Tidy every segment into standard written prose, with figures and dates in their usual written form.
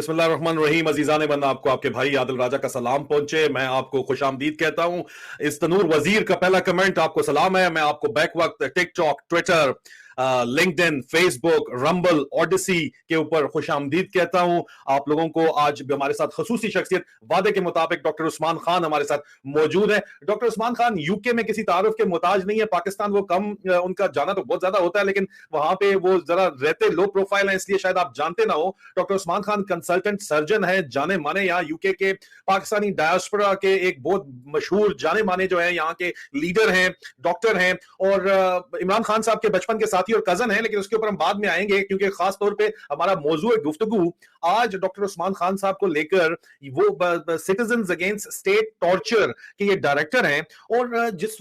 بسم اللہ الرحمن الرحیم. عزیزان بندہ, آپ کو آپ کے بھائی عادل راجہ کا سلام پہنچے. میں آپ کو خوش آمدید کہتا ہوں. استنور وزیر کا پہلا کمنٹ آپ کو سلام ہے. میں آپ کو بیک وقت ٹک ٹاک, ٹویٹر, لنکڈ ان, فیس بک, رمبل, اوڈیسی کے اوپر خوش آمدید کہتا ہوں. آپ لوگوں کو آج ہمارے ساتھ خصوصی شخصیت, وعدے کے مطابق ڈاکٹر عثمان خان ہمارے ساتھ موجود ہے. ڈاکٹر عثمان خان یو کے میں کسی تعارف کے محتاج نہیں ہے. پاکستان وہ کم, ان کا جانا تو بہت زیادہ ہوتا ہے, لیکن وہاں پہ وہ ذرا رہتے لو پروفائل ہیں, اس لیے شاید آپ جانتے نہ ہو. ڈاکٹر عثمان خان کنسلٹنٹ سرجن ہے, جانے مانے یہاں یو کے پاکستانی ڈائسپورا کے ایک بہت مشہور جانے مانے جو ہے یہاں کے لیڈر ہیں, ڈاکٹر ہیں, اور عمران خان صاحب کے بچپن کے ساتھی اور کزن ہیں, لیکن اس کے اوپر ہم بعد میں آئیں گے کیونکہ خاص طور پہ ہمارا موضوع گفتگو آج ڈاکٹر عثمان خان صاحب کو لے کر, وہ سٹیزنز اگینسٹ اسٹیٹ ٹارچر کے یہ ڈائریکٹر ہیں, اور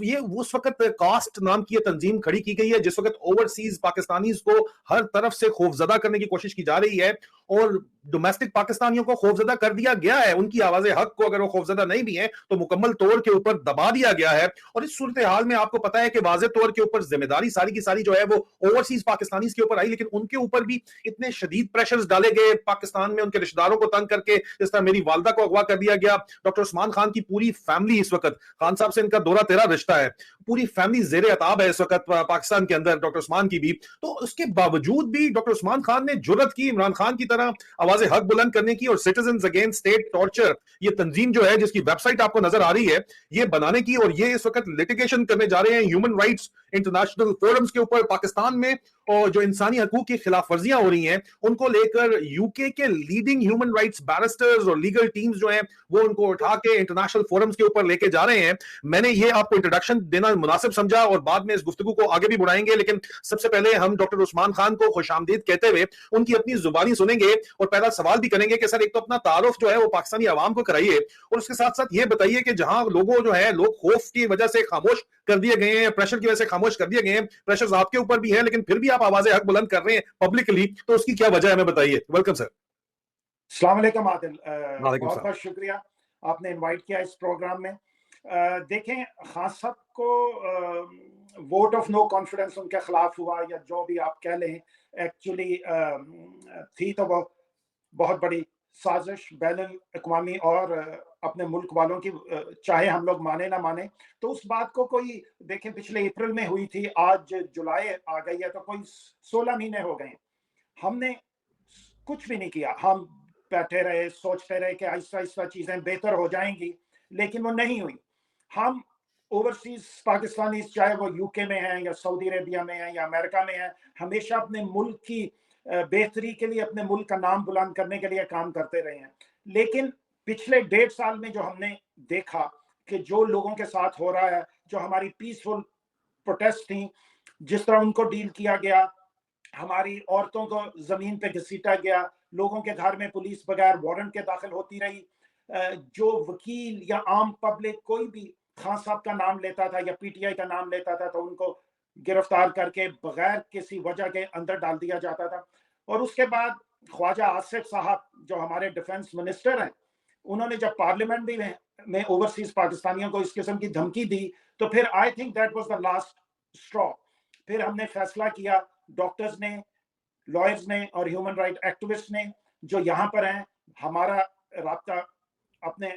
یہ اس وقت کاسٹ نام کی یہ تنظیم کھڑی کی گئی ہے جس وقت اوورسیز پاکستانیز کو ہر طرف سے خوفزدہ کرنے کی کوشش کی جا رہی ہے, اور ڈومیسٹک پاکستانیوں کو خوفزدہ کر دیا گیا ہے. ان کی آواز حق کو اگر وہ خوفزدہ نہیں بھی ہیں تو مکمل طور کے اوپر دبا دیا گیا ہے. اور اس صورتحال میں آپ کو پتا ہے کہ واضح طور کے اوپر ذمہ داری ساری کی ساری جو ہے وہ اوورسیز پاکستانیز کے اوپر آئی, لیکن ان کے اوپر بھی اتنے شدید پریشرز ڈالے گئے پاکستان میں ان کے رشتہ داروں کو تنگ کر کے, جس طرح میری والدہ کو اغوا کر دیا گیا. ڈاکٹر عثمان خان کی پوری فیملی اس وقت, خان صاحب سے ان کا دورہ تیرا رشتہ ہے, پوری فیملی زیر عتاب ہے اس وقت پاکستان کے اندر, ڈاکٹر عثمان کی بھی. تو اس کے باوجود بھی ڈاکٹر عثمان خان نے جرت کی عمران خان کی طرح آواز حق بلند کرنے کی, اور سٹیزنز اگینسٹ اسٹیٹ ٹارچر یہ تنظیم جو ہے جس کی ویب سائٹ آپ کو نظر آ رہی ہے یہ بنانے کی, اور یہ اس وقت لیٹیگیشن کرنے جا رہے ہیں ہیومن رائٹس انٹرنیشنل فورمز کے اوپر پاکستان میں, اور جو انسانی حقوق کی خلاف ورزیاں ہو رہی ہیں ان کو لے کر یو کے لیڈنگ ہیومن رائٹس بیرسٹرز اور لیگل ٹیمز جو ہیں وہ ان کو اٹھا کے انٹرنیشنل فورمز کے اوپر لے کے جا رہے ہیں. میں نے یہ آپ کو انٹروڈکشن دینا مناسب سمجھا, اور بعد میں اس گفتگو کو آگے بھی بڑھائیں گے, لیکن سب سے پہلے ہم ڈاکٹر عثمان خان کو خوش آمدید کہتے ہوئے ان کی اپنی زبانی سنیں گے, اور پہلا سوال بھی کریں گے کہ سر ایک تو اپنا تعارف جو ہے وہ پاکستانی عوام کو کرائیے, اور اس کے ساتھ ساتھ یہ بتائیے کہ جہاں لوگوں جو ہے لوگ خوف کی وجہ سے خاموش کر دیے گئے ہیں, پریشر کی وجہ سے خاموش کر دیے گئے ہیں, پریشرز آپ کے اوپر بھی ہیں لیکن پھر بھی آپ آواز حق بلند کر رہے ہیں پبلکلی, تو اس کی کیا وجہ ہے ہمیں بتائیے. Welcome sir. السلام علیکم عادل, وعلیکم بہت السلام. بہت شکریہ آپ نے انوائٹ کیا اس پروگرام میں. دیکھیں, خان صاحب کو ووٹ آف نو کانفیڈنس ان کے خلاف ہوا یا جو بھی آپ کہہ لیں, ایکچولی تھی تو وہ بہت بڑی سازش بین الاقوامی اور اپنے ملک والوں کی, چاہے ہم لوگ مانے نہ مانے. تو اس بات کو کوئی دیکھیں پچھلے اپریل میں ہوئی تھی, آج جولائی آ گئی ہے, تو کوئی 16 مہینے ہو گئے. ہم نے کچھ بھی نہیں کیا, ہم بیٹھے رہے سوچتے رہے کہ آہستہ آہستہ چیزیں بہتر ہو جائیں گی, لیکن وہ نہیں ہوئی. ہم اوورسیز پاکستانی چاہے وہ یو کے میں ہیں یا سعودی عربیہ میں ہیں یا امریکہ میں ہیں, ہمیشہ اپنے ملک کی بہتری کے لیے, اپنے ملک کا نام بلند کرنے کے لیے کام کرتے رہے ہیں. لیکن پچھلے 1.5 سال میں جو ہم نے دیکھا کہ جو لوگوں کے ساتھ ہو رہا ہے, جو ہماری پیسفل پروٹیسٹ تھیں, جس طرح ان کو ڈیل کیا گیا, ہماری عورتوں کو زمین پہ گھسیٹا گیا, لوگوں کے گھر میں پولیس بغیر وارنٹ کے داخل ہوتی رہی, جو وکیل یا عام پبلک کوئی بھی خان صاحب کا نام لیتا تھا یا پی ٹی آئی کا نام لیتا تھا تو ان کو گرفتار کر کے بغیر کسی وجہ کے اندر ڈال دیا جاتا تھا. اور اس کے بعد خواجہ آصف صاحب جو ہمارے ڈیفنس منسٹر ہیں, انہوں نے جب پارلیمنٹ بھی میں اوورسیز پاکستانیوں کو اس قسم کی دھمکی دی, تو پھر I think that was the last straw. پھر ہم نے فیصلہ کیا, ڈاکٹرز نے, لائرز نے اور ہیومن رائٹ ایکٹیوسٹ نے جو یہاں پر ہیں, ہمارا رابطہ اپنے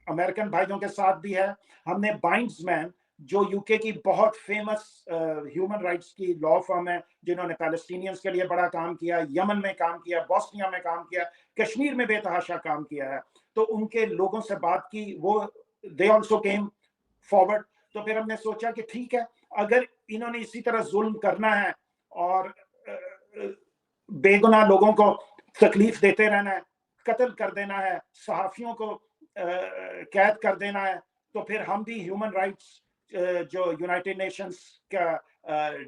امریکن بھائیوں کے ساتھ بھی ہے. ہم نے بائنڈز مین جو یو کے کی بہت فیمس ہیومن رائٹس کی لا فرم ہے, جنہوں نے پیلسٹینینز کے لیے بڑا کام کیا, یمن میں کام کیا, بوسنیا میں کام کیا, کشمیر میں بے تحاشا کام کیا ہے, تو ان کے لوگوں سے بات کی, وہ they also came forward. تو پھر ہم نے سوچا کہ ٹھیک ہے, اگر انہوں نے اسی طرح ظلم کرنا ہے اور بے گناہ لوگوں کو تکلیف دیتے رہنا ہے, قتل کر دینا ہے, صحافیوں کو قید کر دینا ہے, تو پھر ہم بھی ہیومن رائٹس جو یونائٹڈ نیشنز کا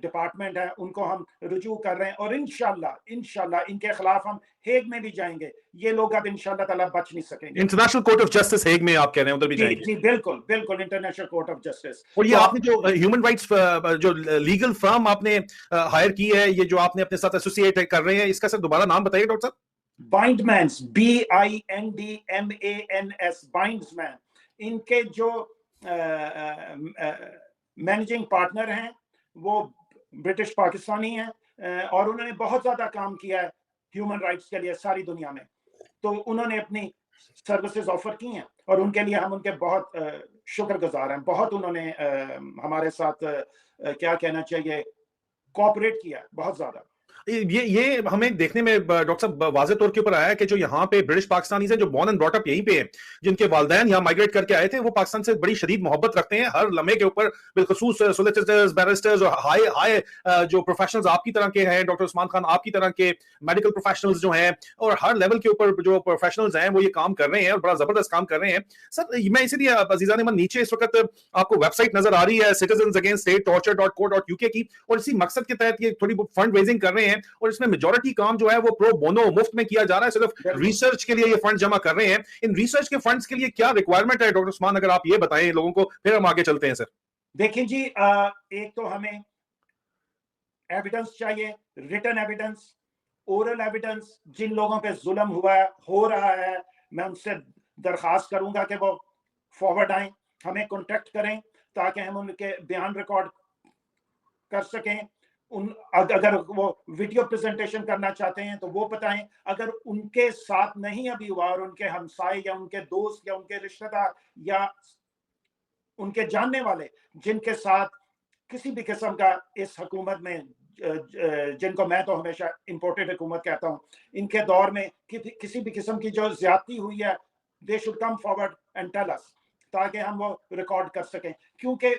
ڈپارٹمنٹ ہے ان کو ہم رجوع کر رہے ہیں, اور انشاءاللہ ان کے خلاف ہم ہیگ میں بھی جائیں گے. یہ لوگ اب انشاءاللہ تعالیٰ بچ نہیں سکیں گے. International court of justice Hague میں آپ کہہ رہے ہیں ادھر بھی جائیں گے؟ جی بالکل بالکل, انٹرنیشنل کورٹ آف جسٹس. اور یہ آپ نے جو ہیومن رائٹس جو لیگل فرم آپ نے ہائر کی ہے, یہ جو آپ نے اپنے ساتھ ایسوسیٹ کر رہے ہیں, اس کا سر دوبارہ نام بتائیے ڈاکٹر صاحب. بائنڈمینس, BINDMANS, بائنڈمین. ان کے جو مینیجنگ پارٹنر ہیں وہ برٹش پاکستانی ہیں, اور انہوں نے بہت زیادہ کام کیا ہے ہیومن رائٹس کے لیے ساری دنیا میں. تو انہوں نے اپنی سروسز آفر کی ہیں اور ان کے لیے ہم ان کے بہت شکر گزار ہیں. بہت انہوں نے ہمارے ساتھ کیا کہنا چاہیے کوآپریٹ کیا بہت زیادہ. یہ ہمیں دیکھنے میں ڈاکٹر صاحب واضح طور کے اوپر آیا ہے کہ جو یہاں پہ برٹش پاکستانی سے جو بورن اینڈ براٹ اپ یہیں پہ ہیں, جن کے والدین یہاں مائگریٹ کر کے آئے تھے, وہ پاکستان سے بڑی شدید محبت رکھتے ہیں ہر لمحے کے اوپر, بالخصوص سولیسیٹرز, بیرسٹرز اور ہائی جو پروفیشنلز آپ کی طرح کے ہیں, ڈاکٹر عثمان خان آپ کی طرح کے میڈیکل پروفیشنلز جو ہیں, اور ہر لیول کے اوپر جو پروفیشنلز ہیں وہ یہ کام کر رہے ہیں اور بڑا زبردست کام کر رہے ہیں. سر میں اسی لیے عزیزان من نیچے اس وقت آپ کو ویب سائٹ نظر آ رہی ہے citizens against state torture.co.uk کی, اور اسی مقصد کے تحت یہ تھوڑی فنڈ ریزنگ کر رہے ہیں, اور اس میں میجورٹی کام جو ہے وہ پرو بونو مفت میں کیا جا رہا ہے, صرف ریسرچ کے لیے یہ فنڈ جمع کر رہے ہیں. ان ریسرچ کے فنڈز کے لیے کیا ریکوائرمنٹ ہے ڈاکٹر عثمان, اگر آپ یہ بتائیں لوگوں کو, پھر ہم آگے چلتے ہیں. سر دیکھیں جی, ایک تو ہمیں ایویڈنس چاہیے, ریٹن ایویڈنس, اورل ایویڈنس. جن لوگوں پہ ظلم ہو رہا ہے, میں ان سے درخواست کروں گا کہ وہ فارورڈ آئیں, ہمیں کانٹیکٹ کریں تاکہ ہم ان کے بیان ریکارڈ کر سکیں. اگر وہ ویڈیو پریزنٹیشن کرنا چاہتے ہیں تو وہ بتائیں. اگر ان کے ساتھ نہیں ابھی ہوا, اور ان کے ہمسائے یا ان کے دوست یا ان کے رشتہ دار یا ان کے جاننے والے جن کے ساتھ کسی بھی قسم کا اس حکومت میں, جن کو میں تو ہمیشہ امپورٹڈ حکومت کہتا ہوں, ان کے دور میں کسی بھی قسم کی جو زیادتی ہوئی ہے, they should come forward and tell us, تاکہ ہم وہ ریکارڈ کر سکیں. کیونکہ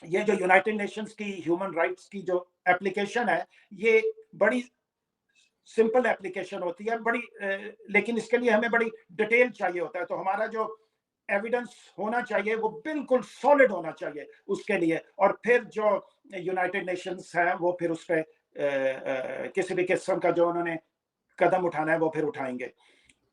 یہ جو یونائٹڈ نیشنز کی ہیومن رائٹس کی جو اپلیکیشن ہے, یہ بڑی سمپل اپلیکیشن ہوتی ہے بڑی, لیکن اس کے لیے ہمیں بڑی ڈیٹیل چاہیے ہوتا ہے. تو ہمارا جو ایویڈنس ہونا چاہیے وہ بالکل سالڈ ہونا چاہیے اس کے لیے, اور پھر جو یونائٹڈ نیشنز ہے وہ پھر اس پہ کسی بھی قسم کا جو انہوں نے قدم اٹھانا ہے وہ پھر اٹھائیں گے.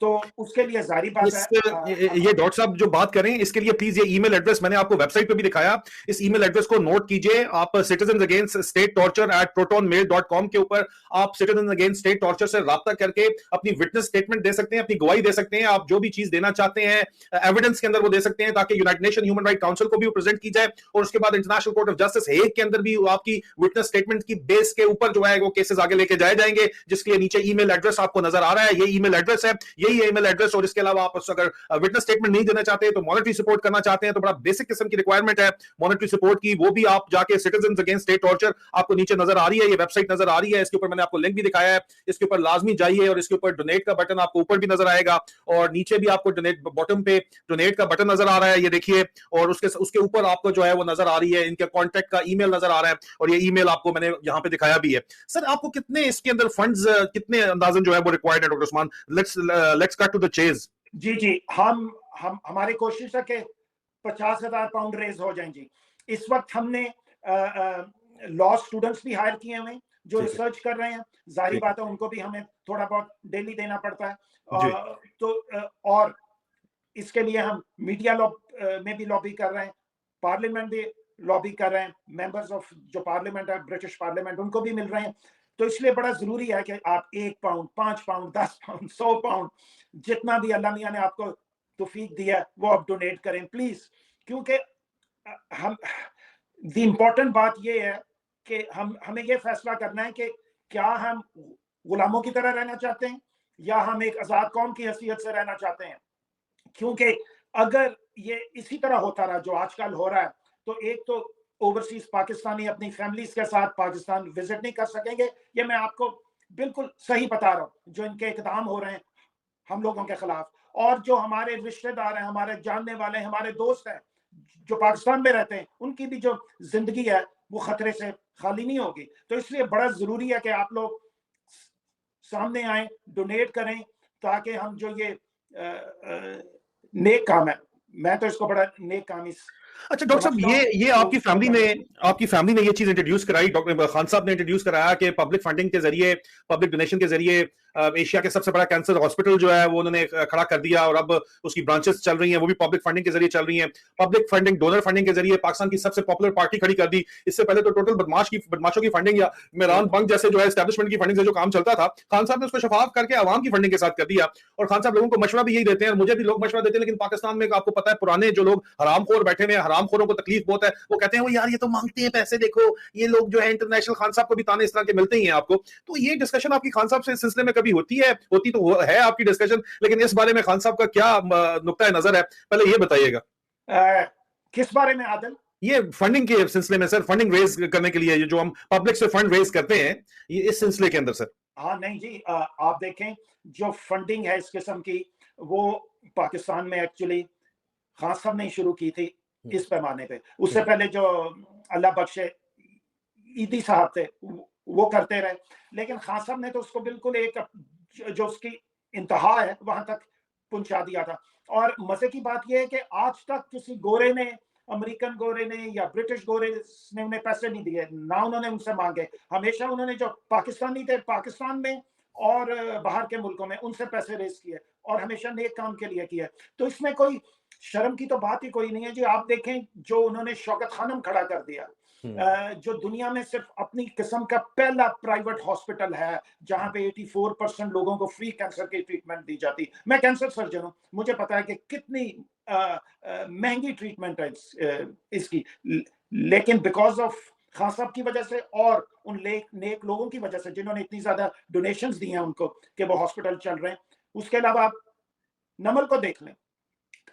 تو اس کے لیے ظاہری بات ہے یہ ڈاکٹر صاحب جو بات کریں اس کے لیے پلیز یہ ای میل ایڈریس میں نے آپ کو ویب سائٹ پہ بھی دکھایا, اس ای میل ایڈریس کو نوٹ کیجئے. آپ citizens against state torture @protonmail.com کے اوپر آپ citizens against state torture سے رابطہ کر کے اپنی وٹنس اسٹیٹمنٹ دے سکتے ہیں, اپنی گواہی دے سکتے ہیں. آپ جو بھی چیز دینا چاہتے ہیں ایویڈنس کے اندر وہ دے سکتے ہیں, تاکہ United nation human right council کو بھی پریزنٹ کی جائے, اور اس کے بعد international court of justice Hague کے اندر بھی آپ کی وٹنس اسٹیٹمنٹ کی بیس کے اوپر جو ہے وہ کیسز آگے لے کے جائے جائیں گے, جس کے لیے نیچے ای میل ایڈریس آپ کو نظر آ رہا ہے. یہ ای میل ایڈریس ہے, یہی ای میل ایڈریس. اور اس کے علاوہ آپ اگر وٹنس اسٹیٹمنٹ نہیں دینا چاہتے تو مانیٹری سپورٹ کرنا چاہتے ہیں تو بڑا بیسک قسم کی ریکوائرمنٹ ہے مانیٹری سپورٹ کی, وہ بھی آپ جا کے citizens against state torture آپ کو نیچے نظر آ رہی ہے, یہ ویب سائٹ نظر آ رہی ہے, اس کے اوپر میں نے آپ کو لنک بھی دکھایا ہے, اس کے اوپر لازمی جائیے, اور اس کے اوپر ڈونیٹ کا بٹن آپ کو اوپر بھی نظر آئے گا, اور نیچے بھی آپ کو ڈونیٹ باٹم پہ ڈونیٹ کا بٹن نظر آ رہا ہے, یہ دیکھیے, اور اس کے اوپر آپ کو جو ہے وہ نظر آ رہی ہے ان کے کانٹیکٹ کا ای میل نظر آ رہا ہے, اور یہ ای میل آپ کو میں نے یہاں پہ دکھایا بھی ہے. سر آپ کو کتنے اس کے اندر فنڈز کتنے اندازن جو ہے وہ ریکوائرڈ ہے doctor Usman? Let's cut to the chase. جی ہماری کوشش ہے کہ 50,000 پاؤنڈ ریز ہو جائیں. جی اس وقت ہم نے لا اسٹوڈنٹس بھی ہائر کیے ہوئے جو ریسرچ کر رہے ہیں. ظاہری بات ہے ان کو بھی ہمیں تھوڑا بہت ڈیلی دینا پڑتا ہے, تو اور اس کے لیے ہم میڈیا میں بھی لابی کر رہے ہیں, پارلیمنٹ بھی لابی کر رہے ہیں, ممبرز آف جو پارلیمنٹ ہے برٹش پارلیمنٹ ان کو بھی مل رہے ہیں. تو اس لیے بڑا ضروری ہے کہ آپ 1 پاؤنڈ 5 پاؤنڈ 10 پاؤنڈ 100 پاؤنڈ جتنا بھی اللہ میاں نے آپ کو توفیق دیا وہ آپ ڈونیٹ کریں پلیز. کیونکہ دی امپورٹنٹ بات یہ ہے کہ ہمیں یہ فیصلہ کرنا ہے کہ کیا ہم غلاموں کی طرح رہنا چاہتے ہیں یا ہم ایک آزاد قوم کی حیثیت سے رہنا چاہتے ہیں. کیونکہ اگر یہ اسی طرح ہوتا رہا جو آج کل ہو رہا ہے, تو ایک تو اوورسیز پاکستانی اپنی فیملیز کے ساتھ پاکستان وزٹ نہیں کر سکیں گے. یہ میں آپ کو بالکل صحیح بتا رہا ہوں جو ان کے اقدام ہو رہے ہیں ہم لوگوں کے خلاف, اور جو ہمارے رشتہ دار ہیں, ہمارے جاننے والے ہیں, ہمارے دوست ہیں جو پاکستان میں رہتے ہیں, ان کی بھی جو زندگی ہے وہ خطرے سے خالی نہیں ہوگی. تو اس لیے بڑا ضروری ہے کہ آپ لوگ سامنے آئیں, ڈونیٹ کریں, تاکہ ہم جو یہ نیک کام ہے, میں تو اس کو بڑا نیک کام اچھا ڈاکٹر صاحب یہ آپ کی فیملی نے یہ چیز انٹروڈیوس کرائی, ڈاکٹر خان صاحب نے انٹروڈیوس کرایا کہ پبلک فنڈنگ کے ذریعے, پبلک ڈونیشن کے ذریعے ایشیا کے سب سے بڑا کینسر ہاسپٹل جو ہے وہ انہوں نے کھڑا کر دیا, اور اب اس کی برانچز چل رہی ہیں, وہ بھی پبلک فنڈنگ کے ذریعے چل رہی ہیں. پبلک فنڈنگ, ڈونر فنڈنگ کے ذریعے پاکستان کی سب سے پاپولر پارٹی کھڑی کر دی. اس سے پہلے تو ٹوٹل بدماشوں کی فنڈنگ یا میران بنک جیسے جو ہے اسٹیبلشمنٹ کی فنڈنگ سے جو کام چلتا تھا, خان صاحب نے اس کو شفاف کر کے عوام کی فنڈنگ کے ساتھ کر دیا. اور خان صاحب لوگوں کو مشورہ بھی یہی دیتے ہیں, اور مجھے بھی لوگ مشورہ دیتے ہیں, لیکن پاکستان میں آپ کو پتا ہے پرانے جو لوگ حرام خور بیٹھے ہوئے ہیں, حرام خوروں کو تکلیف بہت ہے, وہ کہتے ہیں وہ یار یہ تو مانگتے ہیں پیسے, دیکھو یہ لوگ جو ہے انٹرنیشنل. خان صاحب کو بھی تانے اس طرح کے ملتے ہی ہیں آپ کو. تو یہ ڈسکشن آپ کی خان صاحب سے اس سلسلے میں کبھی कभी होती तो है आपकी डिस्कशन, लेकिन इस बारे में खान साहब का क्या नुक्ता नजर है, पहले ये बताइएगा। किस बारे में आदिल? ये फंडिंग के सिलसिले में सर, फंडिंग रेज करने के लिए जो हम पब्लिक से फंड रेज करते हैं, ये इस सिलसिले के अंदर सर। हाँ नहीं जी, आप देखें जो फंडिंग है इस किस्म की, वो पाकिस्तान में एक्चुअली खान साहब ने शुरू की थी इस पैमाने पे। उससे पहले जो अल्लाह बख्शे ईदी साहब थे वो करते रहे, लेकिन खान साहब ने तो उसको बिल्कुल एक जो उसकी इंतहा है वहां तक पहुंचा दिया था। और मजे की बात यह है कि आज तक किसी गोरे ने, अमेरिकन गोरे ने या ब्रिटिश गोरे ने उन्हें पैसे नहीं दिए, ना उन्होंने उनसे मांगे। हमेशा उन्होंने जो पाकिस्तानी थे पाकिस्तान में और बाहर के मुल्कों में, उनसे पैसे रेज किए और हमेशा नेक काम के लिए किया। तो इसमें कोई शर्म की तो बात ही कोई नहीं है जी। आप देखें जो उन्होंने शौकत खानम खड़ा कर दिया, जो दुनिया में सिर्फ अपनी किस्म का पहला प्राइवेट हॉस्पिटल है जहां पे 84% लोगों को फ्री कैंसर की ट्रीटमेंट दी जाती। मैं कैंसर सर्जन हूं, मुझे पता है कि कितनी महंगी ट्रीटमेंट है इसकी, लेकिन बिकॉज ऑफ खान साहब की वजह से और उन नेक लोगों की वजह से जिन्होंने इतनी ज्यादा डोनेशंस दी हैं उनको कि वो हॉस्पिटल चल रहे हैं। उसके अलावा आप नमल को देख लें।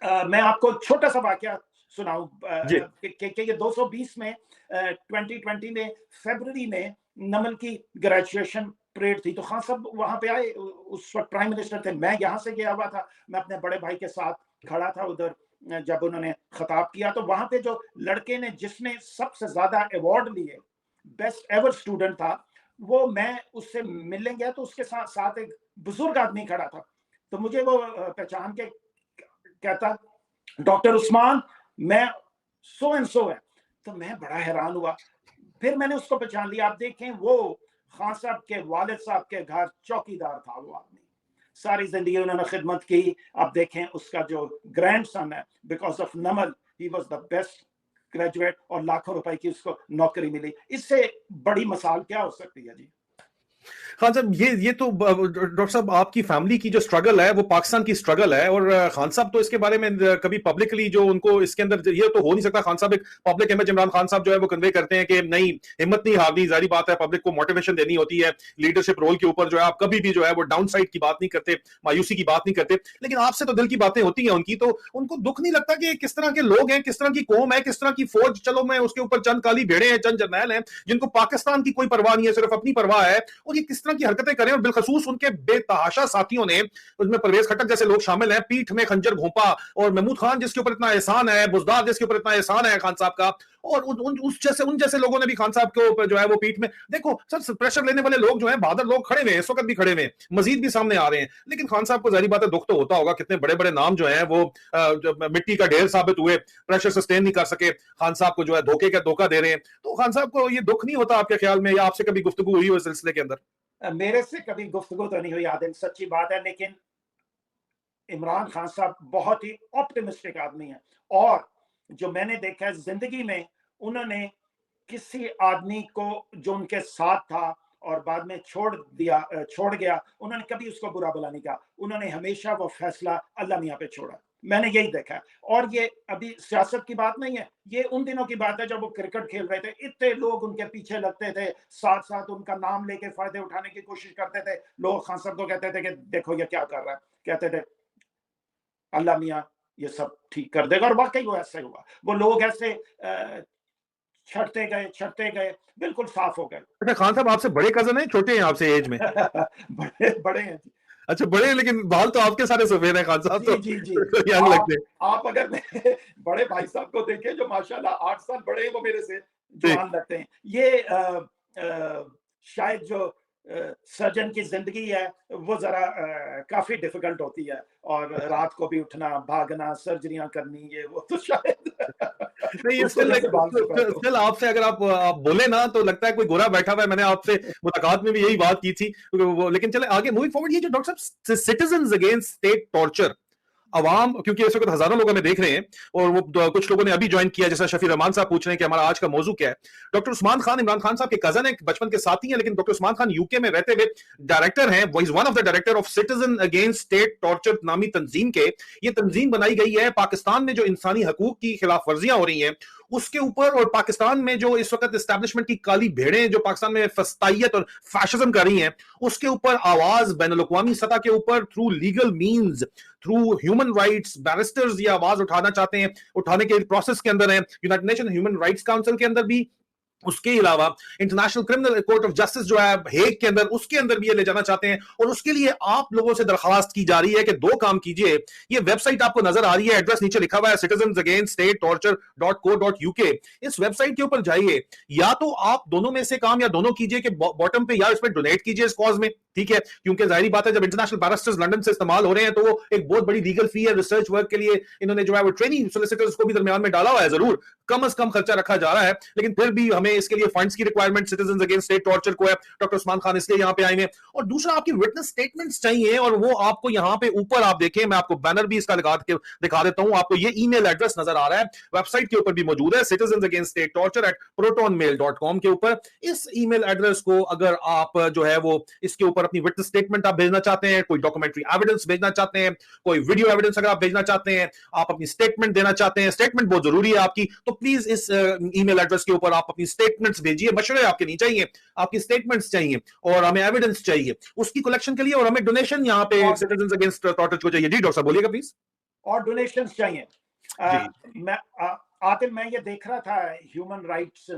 मैं आपको छोटा सा वाकया सुनाऊं कि ये 220 में 2020 में फरवरी में नमल की ग्रेजुएशन परेड थी, तो खान साहब वहां पे आए। उस वक्त प्राइम मिनिस्टर थे, मैं यहाँ से गया हुआ था, मैं अपने बड़े भाई के साथ खड़ा था उधर जब उन्होंने खिताब किया। तो वहां पे जो लड़के ने जिसने सबसे ज्यादा अवार्ड लिए, बेस्ट एवर स्टूडेंट था, वो मैं उससे मिलने गया तो उसके साथ एक बुजुर्ग आदमी खड़ा था। तो मुझे वो पहचान के कहता, डॉक्टर उस्मान, मैं सो एंड सो है। तो मैं बड़ा हैरान हुआ, फिर मैंने उसको पहचान लिया। आप देखें वो खान साहब के वालिद साहब के घर चौकीदार था वो आदमी, सारी जिंदगी उन्होंने खिदमत की। आप देखें उसका जो ग्रैंड सन है, because of Namal he was the best graduate और लाखों रुपए की उसको नौकरी मिली। इससे बड़ी मिसाल क्या हो सकती है जी। खान साहब ये तो डॉक्टर साहब आपकी फैमिली की जो स्ट्रगल है वो पाकिस्तान की स्ट्रगल है, और खान साहब तो इसके बारे में कभी पब्लिकली जो उनको इसके अंदर, ये तो हो नहीं सकता खान साहब एक पब्लिक इमेज इमरान खान साहब जो है वो कन्वे करते हैं कि नहीं, हिम्मत नहीं हारनी, जारी बात है पब्लिक को मोटिवेशन देनी होती है लीडरशिप रोल के ऊपर, जो है आप कभी भी जो है वो डाउन साइड की बात नहीं करते, मायूसी की बात नहीं करते। लेकिन आपसे तो दिल की बातें होती हैं उनकी, तो उनको दुख नहीं लगता कि किस तरह के लोग हैं, किस तरह की कौम है, किस तरह की फौज, चलो मैं उसके ऊपर चंद काली भेड़े हैं, चंद जर्नैल हैं जिनको पाकिस्तान की कोई परवाह नहीं है, सिर्फ अपनी परवाह है, और ये किस तरह की हरकतें करें। और बिलखसूस उनके बेतहाशा साथियों ने, उसमें परवेज खट्टक जैसे लोग शामिल हैं, पीठ में खंजर घोंपा, और महमूद खान जिसके ऊपर इतना एहसान है, बुजदार जिसके ऊपर इतना एहसान है खान साहब का, और उन जैसे लोगों ने भी खान साहब के ऊपर जो है वो पीठ में, देखो सर प्रेशर लेने वाले लोग जो हैं, बहादुर लोग खड़े हुए, इस वक्त भी खड़े हुए, मजीद भी सामने आ रहे हैं। लेकिन खान साहब को जाहिर बात है दुख तो होता होगा, कितने बड़े बड़े नाम जो हैं वो मिट्टी का ढेर साबित हुए, प्रेशर सस्टेन नहीं कर सके, खान साहब को जो है धोखा दे रहे हैं। तो खान साहब को ये दुख नहीं होता आपके ख्याल में, या आपसे कभी गुफ्तगू हुई हो इस सिलसिले के अंदर? मेरे से कभी गुफ्तगू तो नहीं हुई आदिल, सच्ची बात है, लेकिन इमरान खान साहब बहुत ही ऑप्टिमिस्टिक आदमी है। और जो मैंने देखा है जिंदगी में, उन्होंने किसी आदमी को जो उनके साथ था और बाद में छोड़ गया, उन्होंने कभी उसको बुरा भला नहीं कहा। उन्होंने हमेशा वो फैसला अल्लाह मियां पे छोड़ा, मैंने यही देखा। और ये अभी सियासत की बात नहीं है, ये उन दिनों की बात है जब वो क्रिकेट खेल रहे थे, इतने लोग उनके पीछे लगते थे, साथ साथ उनका नाम लेके फायदे उठाने की कोशिश करते थे। लोग खान साहब को कहते थे कि देखो ये क्या कर रहा है, कहते थे अल्लाह मियां ये सब ठीक कर देगा, और वाकई वो ऐसा ही हुआ। वो लोग ऐसे छटते गए, बिल्कुल साफ हो गए। अच्छा, खान साहब आपसे बड़े कजन हैं, छोटे हैं आपसे एज में? बड़े हैं जी। अच्छा, बड़े हैं, लेकिन बाल तो आपके सारे सफेद हैं खान साहब, तो जी यंग लगते हैं। आप अगर बड़े भाई साहब को देखें जो माशाल्लाह 8 साल बड़े हैं, वो मेरे से जवान लगते हैं। ये शायद जो सर्जन की जिंदगी है वो जरा काफी डिफिकल्ट होती है, और रात को भी उठना, भागना, सर्जरियां करनी, ये वो तो शायद नहीं, स्टिल आपसे अगर आप बोले ना तो लगता है कोई गोरा बैठा हुआ है। मैंने आपसे मुलाकात में भी यही बात की थी, लेकिन चले आगे मूविंग फॉरवर्ड। ये जो डॉक्टर साहब सिटीजंस अगेंस्ट स्टेट टॉर्चर, عوام کیونکہ اس وقت ہزاروں لوگ ہمیں دیکھ رہے ہیں اور وہ کچھ لوگوں نے ابھی جوائن کیا, جیسا شفیع رحمان صاحب پوچھ رہے ہیں کہ ہمارا آج کا موضوع کیا ہے. ڈاکٹر عثمان خان عمران خان صاحب کے کزن ہیں, بچپن کے ساتھی ہیں, لیکن ڈاکٹر عثمان خان یو کے میں رہتے ہوئے ڈائریکٹر ہیں. وہ is one of the director of citizen against state torture نامی تنظیم کے. یہ تنظیم بنائی گئی ہے پاکستان میں جو انسانی حقوق کی خلاف ورزیاں ہو رہی ہیں اس کے اوپر, اور پاکستان میں جو اس وقت اسٹیبلشمنٹ کی کالی بھیڑیں جو پاکستان میں فسطائیت اور فیشزم کر رہی ہیں اس کے اوپر آواز بین الاقوامی سطح کے اوپر through legal means, through human rights barristers یہ آواز اٹھانا چاہتے ہیں, اٹھانے کے پروسیس کے اندر ہیں United nation human rights council کے اندر بھی. اس کے علاوہ international criminal court of justice جو ہے ہیگ کے اندر, اس کے اندر بھی یہ لے جانا چاہتے ہیں. اور اس کے لیے آپ لوگوں سے درخواست کی جا رہی ہے کہ دو کام کیجئے. یہ ویب سائٹ آپ کو نظر آ رہی ہے, ایڈریس نیچے لکھا ہوا ہے citizensagainststatetorture.co.uk. اس ویب سائٹ کے اوپر جائیے, یا تو آپ دونوں میں سے کام یا دونوں کیجئے کہ باٹم پہ یا اس پہ ڈونیٹ کیجئے اس کاز میں, ٹھیک ہے, کیونکہ ظاہری بات ہے جب انٹرنیشنل بیرسٹرز لنڈن سے استعمال ہو رہے ہیں تو وہ ایک بہت بڑی لیگل فی ہے. ریسرچ ورک کے لیے انہوں نے جو ہے وہ ٹریننگ سولیسیٹرز کو بھی درمیان میں ڈالا ہوا ہے, ضرور کم از کم خرچہ رکھا جا رہا ہے, لیکن پھر بھی ہمیں اس کے لیے فنڈز کی requirement citizens against state torture کو ہے. ڈاکٹر عثمان خان اس لیے یہاں پہ آئے ہیں. اور دوسرا آپ کی وٹنس سٹیٹمنٹس چاہیے, اور وہ آپ کو یہاں پہ اوپر آپ دیکھیں, میں آپ کو بینر بھی اس کا لگا کے دکھا دیتا ہوں, آپ کو یہ ای میل ایڈریس نظر آ رہا ہے, ویب سائٹ کے اوپر بھی موجود ہے, citizensagainststatetorture@protonmail.com کے اوپر. اس ای میل ایڈریس کو اگر آپ جو ہے وہ اس کے اوپر اپنی وٹنس سٹیٹمنٹ آپ بھیجنا چاہتے ہیں, کوئی ڈاکومنٹری ایویڈنس بھیجنا چاہتے ہیں, کوئی ویڈیو ایویڈنس اگر آپ بھیجنا چاہتے ہیں, آپ اپنی سٹیٹمنٹ دینا چاہتے ہیں, سٹیٹمنٹ بہت ضروری ہے آپ کی, تو please us E mail address کے اوپر آپ اپنی سٹیٹمنٹس بھیجیے. مشورے آپ کے نہیں چاہیے, آپ کی سٹیٹمنٹس چاہیے, اور ہمیں ایویڈنس چاہیے اس کی کلیکشن کے لیے, اور ہمیں ڈونیشن یہاں پہ سٹیزنز اگینسٹ ٹارچر کو چاہیے. جی ڈاکٹر صاحب بولیے گا پلیز. اور ڈونیشنز چاہیے. جی میں عادل میں یہ دیکھ رہا تھا ہیومن رائٹس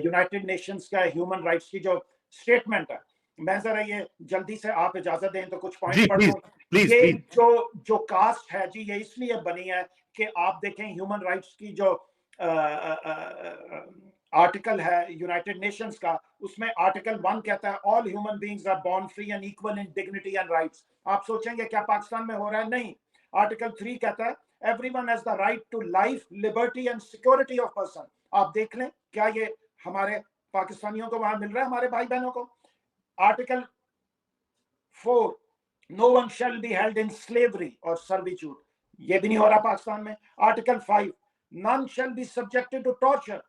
یونائٹڈ نیشنز کا ہیومن رائٹس کی جو اسٹیٹمنٹ ہے, میں ذرا یہ جلدی سے آپ اجازت دیں تو کچھ پوائنٹ پڑھ دوں. یہ جو کاسٹ ہے جی, یہ اس لیے بنی ہے کہ آپ دیکھیں ہیومن رائٹس کی جو آرٹیکل ہے یونائٹڈ نیشنز کا, اس میں آرٹیکل 1 کہتا ہے all human beings are born free and equal in dignity and rights. آپ سوچیں گے کیا پاکستان میں ہو رہا ہے؟ نہیں. آرٹیکل 3 کہتا ہے everyone has the right to life, liberty and security of person. آپ دیکھ لیں کیا یہ ہمارے پاکستانیوں کو وہاں مل رہا ہے, ہمارے بھائی بہنوں کو. Article 4 no one shall be held in slavery or servitude. یہ بھی نہیں ہو رہا پاکستان میں. Article 5 none shall be subjected to torture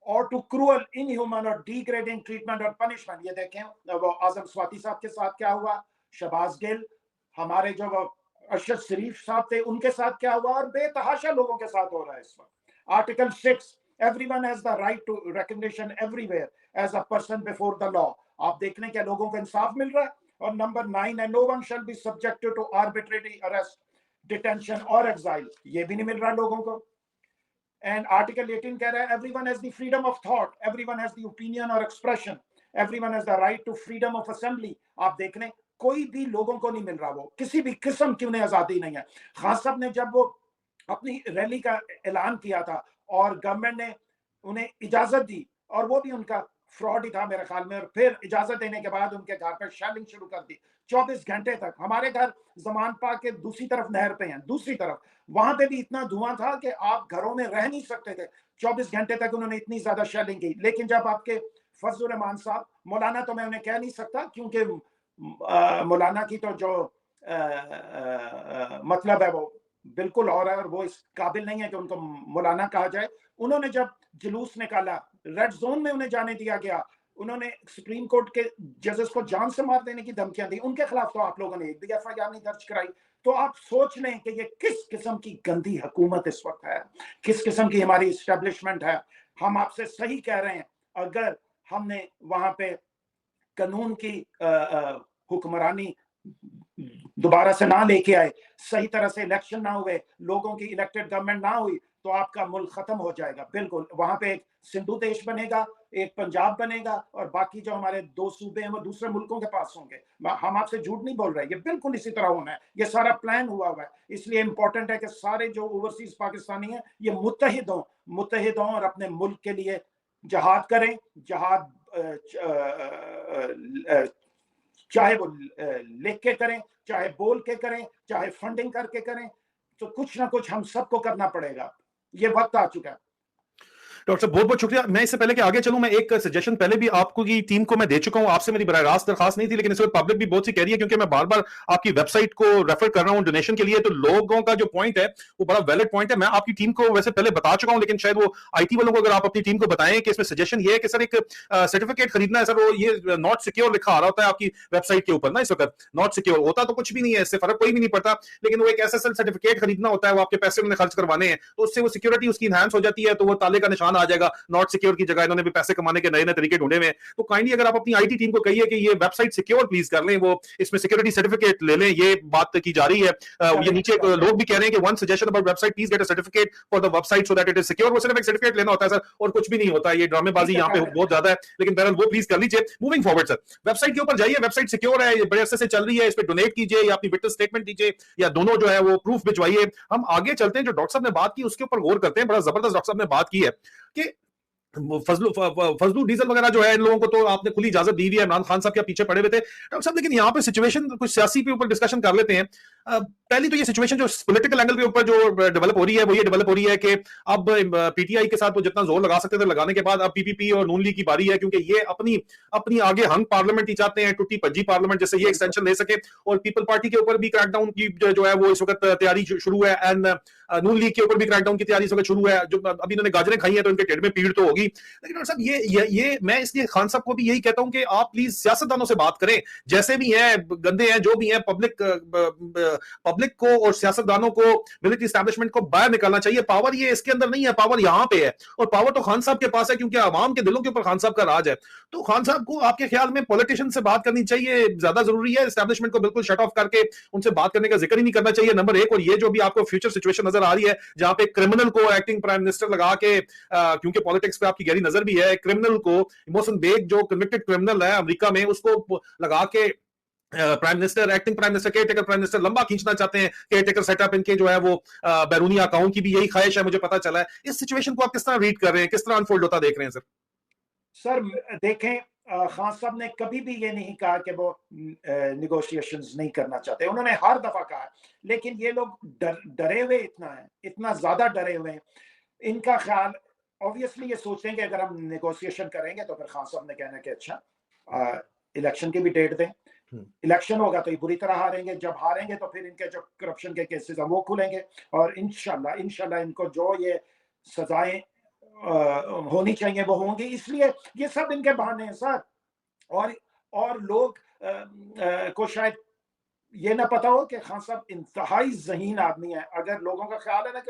or to cruel, inhuman or degrading treatment or punishment. یہ دیکھیں وہ اعظم سواتی صاحب کے ساتھ کیا ہوا, شہباز گل, ہمارے جو ارشد شریف صاحب تھے ان کے ساتھ کیا ہوا, اور بے تحاشا لوگوں کے ساتھ ہو رہا ہے اس وقت. Article 6 everyone has the right to recognition everywhere as a person before the law. آپ دیکھ لیں کیا لوگوں کو انصاف مل رہا ہے. اور number 9 and no one shall be subjected to arbitrary arrest, detention or exile. یہ بھی نہیں مل رہا لوگوں کو. And Article 18 کہہ رہا ہے everyone has the freedom of thought, everyone has the opinion or expression, everyone has the right to freedom of assembly. آپ دیکھ لیں کوئی بھی لوگوں کو نہیں مل رہا, وہ کسی بھی قسم کی انہیں آزادی نہیں ہے. خان صاحب نے جب وہ اپنی ریلی کا اعلان کیا تھا اور گورنمنٹ نے انہیں اجازت دی, اور وہ بھی ان کا فراڈ ہی تھا میرے خیال میں, اور پھر اجازت دینے کے بعد ان کے گھر پر شیلنگ شروع کر دی 24 گھنٹے تک. ہمارے گھر زمان پاک کے دوسری طرف نہر پہ ہیں, دوسری طرف, وہاں پہ بھی اتنا دھواں تھا کہ آپ گھروں میں رہ نہیں سکتے تھے. 24 گھنٹے تک انہوں نے اتنی زیادہ شیلنگ کی. لیکن جب آپ کے فضل الرحمان صاحب, مولانا تو میں انہیں کہہ نہیں سکتا کیونکہ مولانا کی تو جو مطلب ہے وہ بالکل اور ہے, اور وہ اس قابل نہیں ہے کہ ان کو مولانا کہا جائے. انہوں نے جب جلوس نکالا, ریڈ زون میں انہیں جانے دیا گیا, انہوں نے سپریم کورٹ کے ججز کو جان سے مار دینے کی دھمکیاں دی. ان کے خلاف تو آپ لوگوں نے ایک بھی ایف آئی آر نہیں درج کرائی. تو آپ سوچ لیں کہ یہ کس قسم کی گندی حکومت اس وقت ہے, کس قسم کی ہماری اسٹیبلشمنٹ ہے. ہم آپ سے صحیح کہہ رہے ہیں, اگر ہم نے وہاں پہ قانون کی حکمرانی دوبارہ سے نہ لے کے آئے, صحیح طرح سے الیکشن نہ ہوئے, لوگوں کی الیکٹڈ گورنمنٹ نہ ہوئی, تو آپ کا ملک ختم ہو جائے گا. بالکل وہاں پہ ایک سندھو دیش بنے گا, ایک پنجاب بنے گا, اور باقی جو ہمارے 2 صوبے ہیں وہ دوسرے ملکوں کے پاس ہوں گے. ہم آپ سے جھوٹ نہیں بول رہے, یہ بالکل اسی طرح ہونا ہے. یہ سارا پلان ہوا ہوا ہے. اس لیے امپورٹنٹ ہے کہ سارے جو اوورسیز پاکستانی ہیں یہ متحد ہوں اور اپنے ملک کے لیے جہاد کریں. جہاد چاہے وہ لکھ کے کریں, چاہے بول کے کریں, چاہے فنڈنگ کر کے کریں, تو کچھ نہ کچھ ہم سب کو کرنا پڑے گا. یہ وقت آ چکا ہے. डॉक्टर साहब बहुत बहुत शुक्रिया। मैं इससे पहले कि आगे चलूं, मैं एक सजेशन पहले भी आपको की टीम को मैं दे चुका हूं, आपसे मेरी बराह रास्त दरखास्त नहीं थी, लेकिन इस वक्त पब्लिक भी बहुत सी कह रही है, क्योंकि मैं बार बार आपकी वेबसाइट को रेफर कर रहा हूं डोनेशन के लिए, तो लोगों का जो पॉइंट है वो बड़ा वैलिड पॉइंट है। मैं आपकी टीम को वैसे पहले बता चुका हूं, लेकिन शायद वो आईटी वालों को अगर आप अपनी टीम को बताएं कि इसमें सजेशन ये है कि सर एक सर्टिफिकेट खरीदना है सर, वो ये नॉट सिक्योर लिखा आ रहा होता है आपकी वेबसाइट के ऊपर ना, इस वक्त नॉट सिक्योर होता तो कुछ भी नहीं है, इससे फर्क कोई भी नहीं पड़ता, लेकिन वो एक एसएसएल सर्टिफिकेट खरीदना होता है, वो आपके पैसे उन्होंने खर्च करवाने हैं, तो उससे वो सिक्योरिटी उसकी इनहांस हो जाती है, तो वो ताले का निशान आ जाएगा, नॉट सिक्योर की जगह इन्होंने भी पैसे कमाने के नए नए तरीके ढूंढे हुए। तो काइंडली अगर आप अपनी आईटी टीम को कहिए कि ये वेबसाइट सिक्योर प्लीज कर लें, वो इसमें सिक्योरिटी सर्टिफिकेट ले लें, ये बात की जा रही है। ये नीचे लोग भी कह रहे हैं कि one suggestion about website, please get a certificate for the website so that it is secure. वो सिर्फ एक सर्टिफिकेट लेना होता है सर, और कुछ भी नहीं होता है, ये ड्रामेबाजी यहाँ पे बहुत ज्यादा है, लेकिन बहरहाल वो प्लीज कर लीजिए। मूविंग फॉरवर्ड सर, वेबसाइट के ऊपर जाइए, वेबसाइट सिक्योर है, ये बड़े अरसे से चल रही है, इस पर डोनेट कीजिए या अपनी विटनेस स्टेटमेंट दीजिए, या दोनों जो है वो प्रूफ भिजवाइए। हम आगे चलते हैं, जो डॉक्टर साहब ने बात की उसके ऊपर गौर करते हैं, बड़ा जबरदस्त डॉक्टर साहब ने बात की है कि फजलू डीजल वगैरह जो है, इन लोगों को तो आपने खुली इजाजत दी हुई है, इमरान खान साहब के पीछे पड़े हुए थे डॉक्टर साहब, लेकिन यहाँ पे सिचुएशन कुछ सियासी के ऊपर डिस्कशन कर लेते हैं। पहली तो ये सिचुएशन जो पॉलिटिकल एंगल के ऊपर जो डेवलप हो रही है वो ये डेवलप हो रही है कि अब पीटीआई के साथ वो जितना जोर लगा सकते थे लगाने के बाद अब पीपीपी और नून लीग की बारी है, क्योंकि ये अपनी आगे हंग पार्लियामेंट ही चाहते हैं, टूटी भज्जी पार्लियामेंट, जैसे ये एक्सटेंशन ले सके, और पीपल पार्टी के ऊपर भी क्रैकडाउन की जो है वो इस वक्त तैयारी शुरू है, एंड नून लीग के ऊपर भी क्रैकडाउन की तैयारी इस वक्त शुरू है। जो अभी इन्होंने गाजरें खाई हैं तो इनके ढिड में पीड़ तो होगी, लेकिन डॉक्टर साहब ये मैं इसलिए खान साहब को भी यही कहता हूं कि आप प्लीज सियासतदानों से बात करें, जैसे भी हैं गंदे हैं जो भी हैं, पब्लिक को और सियासतदानों को, मिलिट्री एस्टैब्लिशमेंट को बाहर निकालना चाहिए। पावर ये इसके अंदर नहीं है, पावर यहां पे है, और पावर तो खान साहब के पास है, क्योंकि आवाम के दिलों के ऊपर खान साहब का राज है। तो खान साहब को आपके ख्याल में पॉलिटिशियन से बात करनी चाहिए, ज्यादा जरूरी है, एस्टैब्लिशमेंट को बिल्कुल शट ऑफ करके उनसे बात करने का जिक्र ही नहीं करना चाहिए, नंबर एक। और ये जो भी आपको फ्यूचर सिचुएशन नजर आ रही है जहां पे क्रिमिनल को एक्टिंग प्राइम मिनिस्टर लगा के, क्योंकि पॉलिटिक्स पे आपकी गहरी नजर भी है, क्रिमिनल को मोहसिन बेग जो कन्विक्टेड क्रिमिनल है अमेरिका में, उसको लगा के prime minister, acting prime minister, care taker prime minister लंबा खींचना चाहते हैं, केयर टेकर सेटअप इनके जो है वो बैरूनी अकाउंट की भी यही ख्वाहिश है, मुझे पता चला है। इस सिचुएशन को आप किस तरह रीड कर रहे हैं, किस तरह अनफोल्ड होता देख रहे हैं सर? देखें, खान साहब ने कभी भी ये नहीं कहा कि वो निगोशिएशंस नहीं करना चाहते, उन्होंने हर दफा कहा, लेकिन ये लोग डरे हुए इतना है, इतना ज्यादा डरे हुए हैं, इनका ख्याल ऑब्वियसली ये सोचते हैं कि अगर हम नेगोशिएशन करेंगे तो फिर खान साहब ने कहना कि अच्छा इलेक्शन की भी डेट दें, इलेक्शन होगा तो ये बुरी तरह हारेंगे, जब हारेंगे तो फिर इनके जो करप्शन के केसेस हैं वो खुलेंगे, और इंशाल्लाह इनको जो ये सजाएं होनी चाहिए वो होंगी। इसलिए ये सब इनके बहाने हैं सर, और लोग को शायद ये ना पता हो कि खान साहब इंतहाई ज़हीन आदमी है। अगर लोगों का ख्याल है ना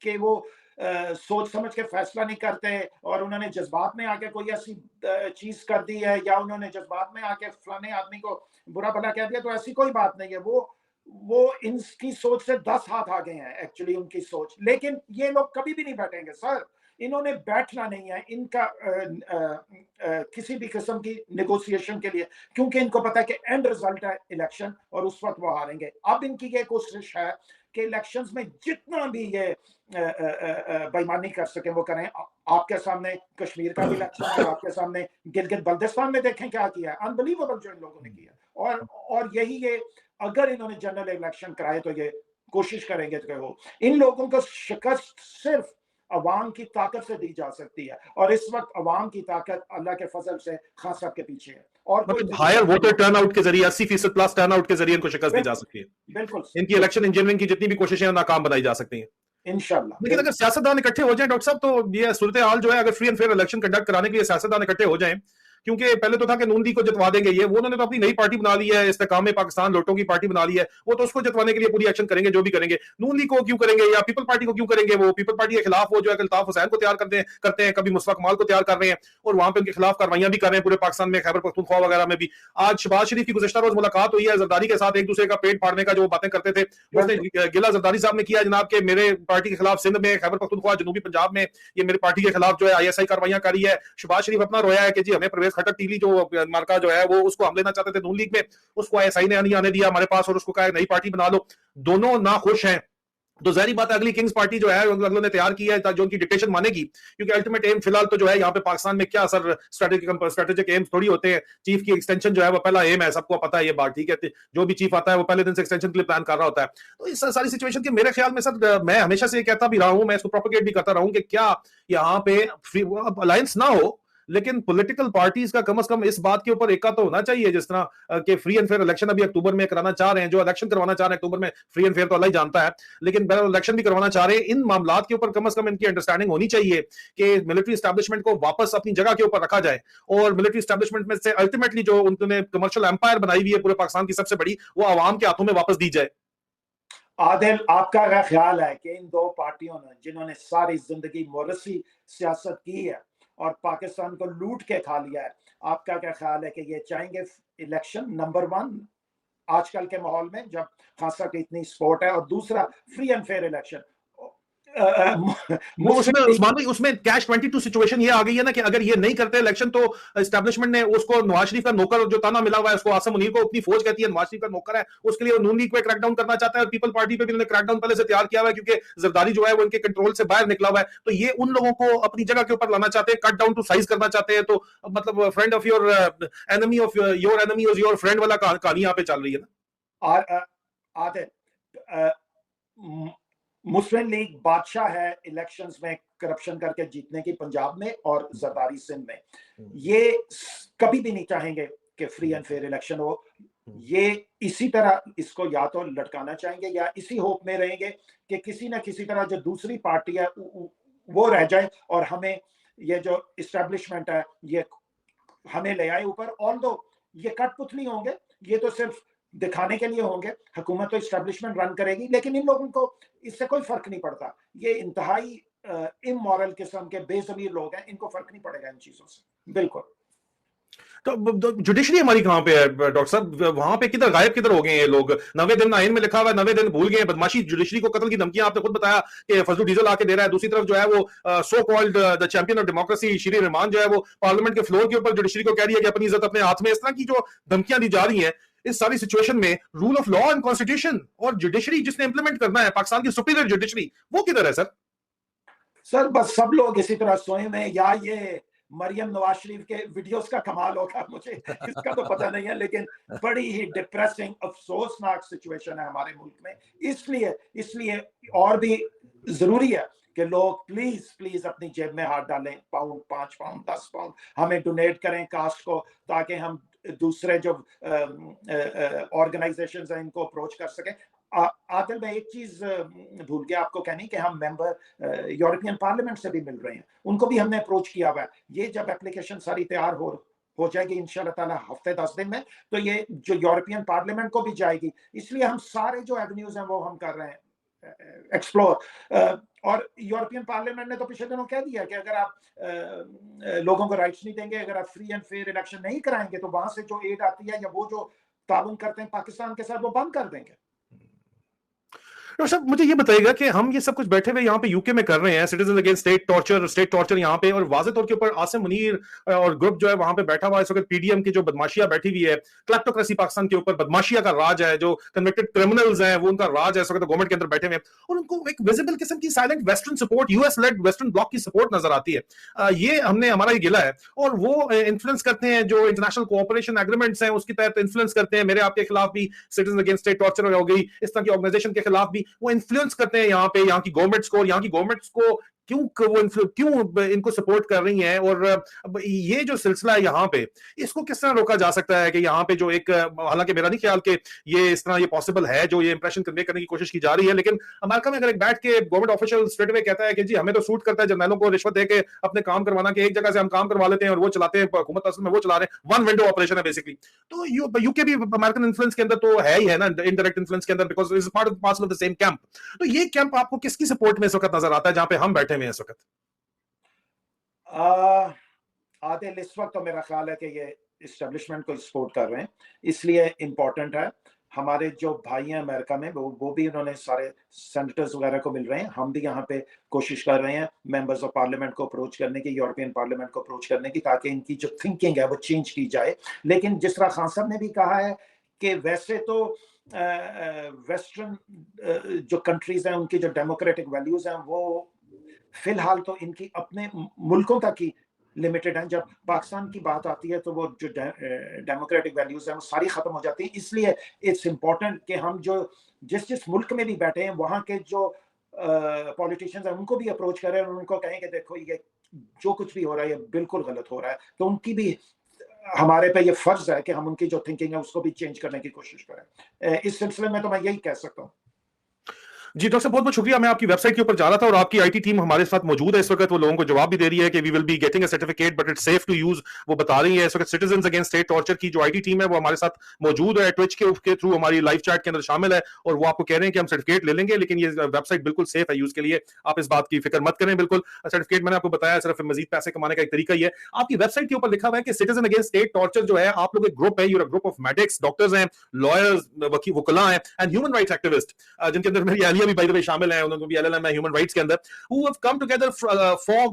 कि वो सोच समझ के फैसला नहीं करते, और उन्होंने जज्बात में आके कोई ऐसी चीज कर दी है, या उन्होंने जज्बात में आके फलाने आदमी को बुरा भला कह दिया, तो ऐसी कोई बात नहीं है। वो इनकी सोच से 10 हाथ आगे हैं एक्चुअली, उनकी सोच। लेकिन ये लोग कभी भी नहीं बैठेंगे सर, इन्होंने बैठना नहीं है इनका किसी भी किस्म की नेगोशिएशन के लिए, क्योंकि इनको पता है कि एंड रिजल्ट है इलेक्शन, और उस वक्त वो हारेंगे। अब इनकी ये कोशिश है कि इलेक्शंस में जितना भी ये बेईमानी कर सके वो करें। आपके सामने कश्मीर का भी इलेक्शन है, आपके सामने गिलगित बल्तिस्तान में देखें क्या किया है, अनबिलीवेबल जो इन लोगों ने किया। और यही ये अगर इन्होंने जनरल इलेक्शन कराए तो ये कोशिश करेंगे तो वो इन लोगों को शिकस्त सिर्फ अवाम की ताकत से दी जा सकती है, और इस वक्त अवाम की ताकत अल्लाह के फजल से खान साहब के पीछे है, और मतलब हायर वोटर टर्नआउट के जरिए 80% प्लस टर्नआउट के जरिए इनको शिकस्त दी जा सकती है। बिल्कुल, इनकी इलेक्शन इंजीनियरिंग की जितनी भी कोशिशें हैं नाकाम बनाई जा सकती हैं इंशाल्लाह। लेकिन अगर सियासतदान इकट्ठे हो जाएं डॉक्टर साहब, तो ये सूरत हाल जो है, अगर free and fair election conduct कराने के लिए सियासतदान इकट्ठे हो जाएं, क्योंकि पहले तो था कि नून लीग को जितवा देंगे, ये वो उन्होंने तो अपनी नई पार्टी बना ली है, इस्तेकाम में पाकिस्तान लोटों की पार्टी बना ली है, वो तो उसको जितवाने के लिए पूरी एक्शन करेंगे, जो भी करेंगे। नून लीग को क्यों करेंगे, या पीपल पार्टी को क्यों करेंगे? वो पीपल पार्टी के खिलाफ वो जो है अल्ताफ हुसैन को तैयार करते हैं, कभी मुस्तफा कमाल को तैयार कर रहे हैं, और वहां पे उनके खिलाफ कार्रवाइयां भी कर रहे हैं पूरे पाकिस्तान में, खैबर पख्तूनख्वा वगैरह में भी। आज शहबाज शरीफ की गुज़िश्ता रोज मुलाकात हुई है जरदारी के साथ, एक दूसरे का पेट फाड़ने का जो बातें करते थे, उसने गिला जरदारी साहब ने किया जनाब के मेरे पार्टी के खिलाफ सिंध में, खैबर पख्तूनख्वा, जनूबी पंजाब में ये मेरी पार्टी के खिलाफ जो है ISI कार्रवाइयां कर रही है। शहबाज शरीफ अपना रोया है कि जी हमें परवेज खट्टर टीली जो मार्का जो है वो उसको हम लेना चाहते थे नून लीग में, उसको ISI ने नहीं आने दिया हमारे पास, और उसको कहा नई पार्टी बना लो। दोनों ना खुश हैं तो जाहिर बात है अगली किंग्स पार्टी जो है अगलों ने तैयार की है जो उनकी डिक्टेशन मानेगी, क्योंकि अल्टीमेट एम फिलहाल तो जो है यहाँ पे पाकिस्तान में क्या असर स्ट्रेटेजिक एम्स थोड़ी होते हैं, चीफ की एक्सटेंशन जो है वो पहला एम है, सबको पता है ये बात, ठीक है, जो भी चीफ आता है वो पहले दिन से एक्सटेंशन के लिए प्लान कर रहा होता है। तो इस सारी सिचुएशन के मेरे ख्याल में सर मैं हमेशा से कहता भी रहा हूं, मैं इसको प्रोपोगेट भी करता रहा हूं कि क्या यहाँ पे अलायंस ना हो, लेकिन पॉलिटिकल पार्टीज का कम से कम इस बात के ऊपर एका तो होना चाहिए, जिस तरह के फ्री एंड फेयर इलेक्शन अभी अक्टूबर में कराना चाह रहे हैं, जो इलेक्शन करवाना चाह रहे हैं अक्टूबर में, फ्री एंड फेयर तो अल्लाह ही जानता है, लेकिन इलेक्शन भी करवाना चाह रहे हैं, इन मामलात के ऊपर कम से कम इनकी अंडरस्टैंडिंग होनी चाहिए कि मिलिट्री एस्टैब्लिशमेंट को वापस अपनी जगह के ऊपर रखा जाए, और मिलिट्री एस्टैब्लिशमेंट में से अल्टीमेटली जो उन्होंने कमर्शियल एम्पायर बनाई हुई है पूरे पाकिस्तान की सबसे बड़ी, वो आवाम के हाथों में वापस दी जाए। आदिल, आपका क्या ख्याल है कि इन दो पार्टियों ने जिन्होंने सारी जिंदगी मोरसी सियासत की है और पाकिस्तान को लूट के खा लिया है, आपका क्या ख्याल है कि ये चाहेंगे इलेक्शन नंबर 1 आजकल के माहौल में जब खासा की इतनी सपोर्ट है, और दूसरा फ्री एंड फेयर इलेक्शन? उसमें उस्मान भाई उसमें कैश 22 सिचुएशन ये आ गई है ना कि अगर ये नहीं करते इलेक्शन तो एस्टैब्लिशमेंट ने उसको नवाज शरीफ का नौकर जो ताना मिला हुआ है उसको, आसिम मुनीर को अपनी फौज कहती है नवाज शरीफ का नौकर है, उसके लिए नून लीग पे क्रैकडाउन करना चाहता है, और पीपल पार्टी पे भी उन्होंने क्रैकडाउन पहले से तैयार किया हुआ है, क्योंकि जरदारी जो है वो इनके कंट्रोल से बाहर निकला हुआ है, तो ये उन लोगों को अपनी जगह के ऊपर लाना चाहते हैं, कट डाउन टू साइज करना चाहते हैं, तो मतलब friend of your enemy of your enemy is your friend वाला कहानी यहाँ पे चल रही है ना। आदिल, मुस्लिम लीग बादशाह है इलेक्शंस में करप्शन करके जीतने की पंजाब में और जरदारी सिंध में, ये कभी भी नहीं चाहेंगे कि फ्री एंड फेयर इलेक्शन हो, ये इसी तरह इसको या तो लटकाना चाहेंगे या इसी होप में रहेंगे कि किसी ना किसी तरह जो दूसरी पार्टी है वो रह जाए और हमें ये जो इस्टेब्लिशमेंट है ये हमें ले आए ऊपर। ऑल्दो ये कठपुतली होंगे, ये तो सिर्फ दिखाने के लिए होंगे, हुकूमत तो इस्टेब्लिशमेंट रन करेगी, लेकिन इन लोगों को इससे कोई फर्क नहीं पड़ता, ये इंतहाई इमोरल किस्म के बेज़मीर लोग हैं, इनको फर्क नहीं पड़ेगा इन चीजों से। बिल्कुल। तो जुडिशरी हमारी कहां पे है डॉक्टर साहब, वहां पे किधर गायब किधर हो गए ये लोग? 90 दिन आइन में लिखा हुआ है, 90 दिन भूल गए, बदमाशी, जुडिशरी को कत्ल की धमकियां, आपने खुद बताया कि फजलू डीजल आके दे रहा है, दूसरी तरफ जो है वो so called the champion of democracy Shri Rahman जो है वो पार्लियामेंट के फ्लोर के ऊपर जुडिशरी को कह रही है कि अपनी इज्जत अपने हाथ में, इस तरह की जो धमकियां दी जा रही हैं, इस सारी सिचुएशन में rule of law and constitution और जुडिशरी जिसने इंप्लीमेंट करना है, पाकिस्तान की सुपीरियर जुडिशरी, वो किधर है सर? सर बस सब लोग इसी तरह सोए में, या ये मरियम नवाज शरीफ के वीडियोस का कमाल होगा, मुझे इसका तो पता नहीं है, लेकिन बड़ी ही डिप्रेसिंग अफसोसनाक सिचुएशन है हमारे मुल्क में। इसलिए और भी जरूरी है कि लोग प्लीज प्लीज अपनी जेब में हाथ डालें, पाउंड 5 पाउंड 10 पाउंड हमें डोनेट करें कास्ट को, ताकि हम दूसरे जो ऑर्गेनाइजेशंस हैं इनको अप्रोच कर सकें। आदिल, मैं एक चीज भूल गया आपको कहनी कि हम मेंबर यूरोपियन पार्लियामेंट से भी मिल रहे हैं, उनको भी हमने अप्रोच किया हुआ है। ये जब एप्लीकेशन सारी तैयार हो जाएगी इंशाल्लाह ताला हफ्ते 10 दिन में, तो ये जो यूरोपियन पार्लियामेंट को भी जाएगी, इसलिए हम सारे जो एवेन्यूज हैं वो हम कर रहे हैं एक्सप्लोर। और यूरोपियन पार्लियामेंट ने तो पिछले दिनों कह दिया कि अगर आप लोगों को राइट्स नहीं देंगे, अगर आप फ्री एंड फेयर इलेक्शन नहीं कराएंगे, तो वहां से जो एड आती है या वो जो ताउन करते हैं पाकिस्तान के साथ, वो बंद कर देंगे। डॉक्टर साहब मुझे ये बताइएगा कि हम ये सब कुछ बैठे हुए यहाँ पे यूके में कर रहे हैं, सिटीजन अगेंस्ट स्टेट टॉर्चर यहाँ पे, और वाज़े तौर के ऊपर आसिम मुनीर और ग्रुप जो है वहां पे बैठा हुआ है इस वक्त, पीडीएम की जो बदमाशियां बैठी हुई है, क्लेप्टोक्रेसी पाकिस्तान के ऊपर बदमाशिया का राज है, जो कन्विक्टेड क्रिमिनल्स हैं वो उनका राज है इस वक्त गवर्नमेंट के अंदर बैठे हुए हैं, और उनको एक विजिबल किस्म की silent western support, US led western block की सपोर्ट नजर आती है। ये हमने हमारा ये गिला है, और वो इन्फ्लुएंस करते हैं जो इंटरनेशनल कोऑपरेशन एग्रीमेंट्स हैं उसकी तहत इन्फ्लुएंस करते हैं, मेरे आपके खिलाफ भी सिटीजन अगेंस्ट स्टेट टॉर्चर हो गई, इस तरह की ऑर्गेनाइजेशन के खिलाफ भी वो इन्फ्लुएंस करते हैं यहाँ पे, यहाँ की गवर्नमेंट्स को, और यहाँ की गवर्नमेंट्स को क्यों इनको सपोर्ट कर रही हैं, और ये जो सिलसिला है यहाँ पे, इसको किस तरह रोका जा सकता है कि यहाँ पे जो एक, हालांकि मेरा नहीं ख्याल कि ये इस तरह ये पॉसिबल है जो ये इंप्रेशन कन्वे करने की कोशिश की जा रही है, लेकिन अमेरिका में अगर एक बैठ के गवर्नमेंट ऑफिशियल स्ट्रेट अवे कहता है कि जी हमें तो सूट करता है जर्नैलों को रिश्वत देके अपने काम करवाना, कि एक जगह से हम काम करवा लेते हैं और वो चलाते हैं, हुकूमत असल में वो चला रहे हैं, वन विंडो ऑपरेशन है बेसिकली। तो यूके भी अमेरिकन इन्फ्लुएंस के अंदर तो है ही है ना, इनडायरेक्ट इन्फ्लुएंस के अंदर, because is part of the same camp. तो ये कैंप आपको किसकी सपोर्ट में इस वक्त नजर आता है जहां पे हम बैठे हुए हैं इस वक्त? आदिल, इस वक्त तो मेरा ख्याल है कि ये इस्टेब्लिशमेंट को सपोर्ट कर रहे हैं, इसलिए इम्पोर्टेंट है। हमारे जो भाई हैं अमेरिका में वो भी उन्होंने सारे सेनेटर्स वगैरह को मिल रहे हैं, हम भी यहाँ पे कोशिश कर रहे हैं मेंबर्स ऑफ पार्लियामेंट को अप्रोच करने की, यूरोपियन पार्लियामेंट को अप्रोच करने की, ताकि इनकी जो थिंकिंग है वो चेंज की जाए। लेकिन जिस तरह खान साहब ने भी कहा है कि वैसे तो वेस्टर्न जो कंट्रीज हैं उनकी जो डेमोक्रेटिक वैल्यूज हैं वो फिलहाल तो इनकी अपने मुल्कों तक ही लिमिटेड हैं. जब पाकिस्तान की बात आती है तो वो जो डेमोक्रेटिक वैल्यूज हैं वो सारी खत्म हो जाती हैं. इसलिए इट्स इम्पोर्टेंट कि हम जो जिस मुल्क में भी बैठे हैं वहाँ के जो पॉलिटिशियंस हैं उनको भी अप्रोच करें और उनको कहें कि देखो ये जो कुछ भी हो रहा है ये बिल्कुल गलत हो रहा है. तो उनकी भी हमारे पे ये फर्ज है कि हम उनकी जो थिंकिंग है उसको भी चेंज करने की कोशिश करें. इस सिलसिले में तो मैं यही कह सकता हूँ. जी डॉक्टर साहब, बहुत बहुत शुक्रिया. मैं आपकी वेबसाइट के ऊपर जा रहा था और आपकी आईटी टीम हमारे साथ मौजूद है इस वक्त. वो लोगों को जवाब भी दे रही है कि we will be getting a certificate but it's safe to use. वो बता रही है इस वक्त सिटीजंस अगेंस्ट स्टेट टॉर्चर की जो आईटी टीम है वो हमारे साथ मौजूद है ट्विच के थ्रू, हमारी लाइव चैट के अंदर शामिल है और वो आपको कह रहे हैं कि हम सर्टिफिकेट ले लेंगे लेकिन ये वेबसाइट बिल्कुल सेफ है यूज के लिए. आप इस बात की फिक्र मत करें. बिल्कुल सर्टिफिकेट मैंने आपको बताया सिर्फ मजीद पैसे कमाने का एक तरीका ही है. आपकी वेबसाइट के ऊपर लिखा हुआ है कि सिटीजन अगेंस्ट स्टेट टॉर्चर जो है, आप लोग एक ग्रुप है, your group of medics, doctors हैं, लॉयर्स, वकीला हैं एंड ह्यूमन राइट्स एक्टिविस्ट, जिनके अंदर मेरी अहलिया भी बाय द वे शामिल है, उनको भी LLM है ह्यूमन राइट्स के अंदर, who have come together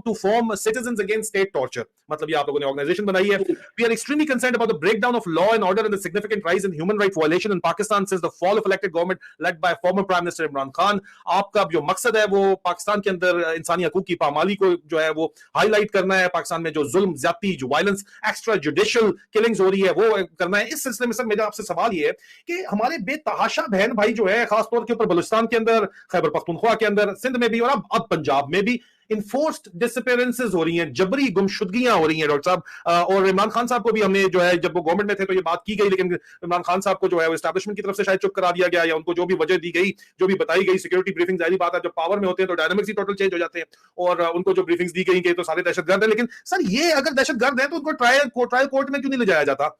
to form citizens against state torture. मतलब ये आप लोगों ने ऑर्गेनाइजेशन बनाई है. We are extremely concerned about the breakdown of law and order and the significant rise in human rights violation in Pakistan since the fall of elected government led by former Prime Minister Imran Khan. आपका जो मकसद है वो पाकिस्तान के अंदर इंसानी हकूक की पामाली को जो है वो हाईलाइट करना है. पाकिस्तान में जो जुल्म, ज्यादती, जो वायलेंस, एक्स्ट्रा जुडिशियल किलिंग्स हो रही है वो करना है. इस सिलसिले में सर मेरा आपसे सवाल ये है कि हमारे बेतहाशा बहन भाई जो है खासतौर के ऊपर बलूचिस्तान के अंदर, खैबर पख्तूनख्वा के अंदर, सिंध में भी और अब पंजाब में भी इनफोर्स्ड डिसअपीयरेंसेस हो रही हैं, जबरी गुमशुदगियां हो रही हैं डॉक्टर साहब. और इमरान खान साहब को भी हमने जो है, जब वो गवर्नमेंट में थे तो ये बात की गई, लेकिन इमरान खान साहब को जो है वो एस्टैब्लिशमेंट की तरफ से शायद चुप करा दिया गया, या उनको जो भी वजह दी गई, जो भी बताई गई सिक्योरिटी ब्रीफिंग, जाहिर बात है जब पावर में होते हैं तो डायनामिक्स ही टोटल चेंज हो जाते हैं और उनको जो ब्रीफिंग्स दी गई कि तो सारे दहशतगर्द हैं. लेकिन सर ये अगर दहशतगर्द है तो उनको ट्रायल कोर्ट में क्यों नहीं ले जाया जाता?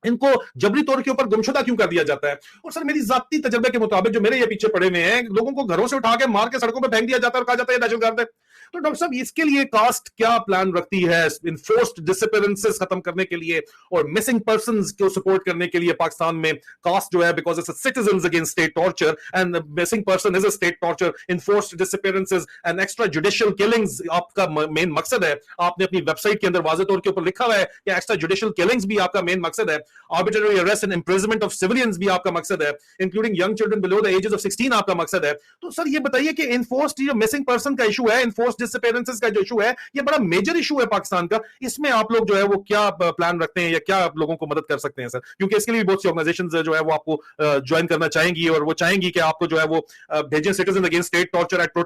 इनको जबरी तौर के ऊपर गुमशुदा क्यों कर दिया जाता है? और सर मेरी जाती तजर्बे के मुताबिक जो मेरे ये पीछे पड़े हुए हैं, लोगों को घरों से उठा के मार के सड़कों पे फेंक दिया जाता है और कहा जाता है दहशतगर्द है. तो डॉक्टर साहब इसके लिए कास्ट क्या प्लान रखती है इनफोर्स्ड डिसअपीयरेंसेस खत्म करने के लिए और मिसिंग पर्संस को सपोर्ट करने के लिए? पाकिस्तान में कास्ट जो है, because it's citizens against state torture and missing person is a state torture, enforced disappearances and extra judicial killings आपका मेन मकसद है. आपने अपनी वेबसाइट के अंदर वाज़ेह तौर के ऊपर लिखा हुआ है कि एक्स्ट्रा जुडिशियल किलिंग्स भी आपका मेन मकसद है. Arbitrary arrest and imprisonment of civilians भी आपका मकसद है, including young children below the ages of 16 आपका मकसद है. तो सर ये बताइए कि इनफोर्स्ड जो मिसिंग पर्सन का इशू है, इनफोर्स्ड डिसअपीयरेंसेस का जो इशू है, ये बड़ा मेजर इशू है पाकिस्तान का. इसमें आप लोग जो है वो क्या प्लान रखते हैं या क्या आप लोगों को मदद कर सकते हैं सर? क्योंकि इसके लिए बहुत सी ऑर्गेनाइजेशंस जो है वो आपको ज्वाइन करना चाहेंगी और वो चाहेंगी कि आपको जो है वो भेजें citizen against state torture at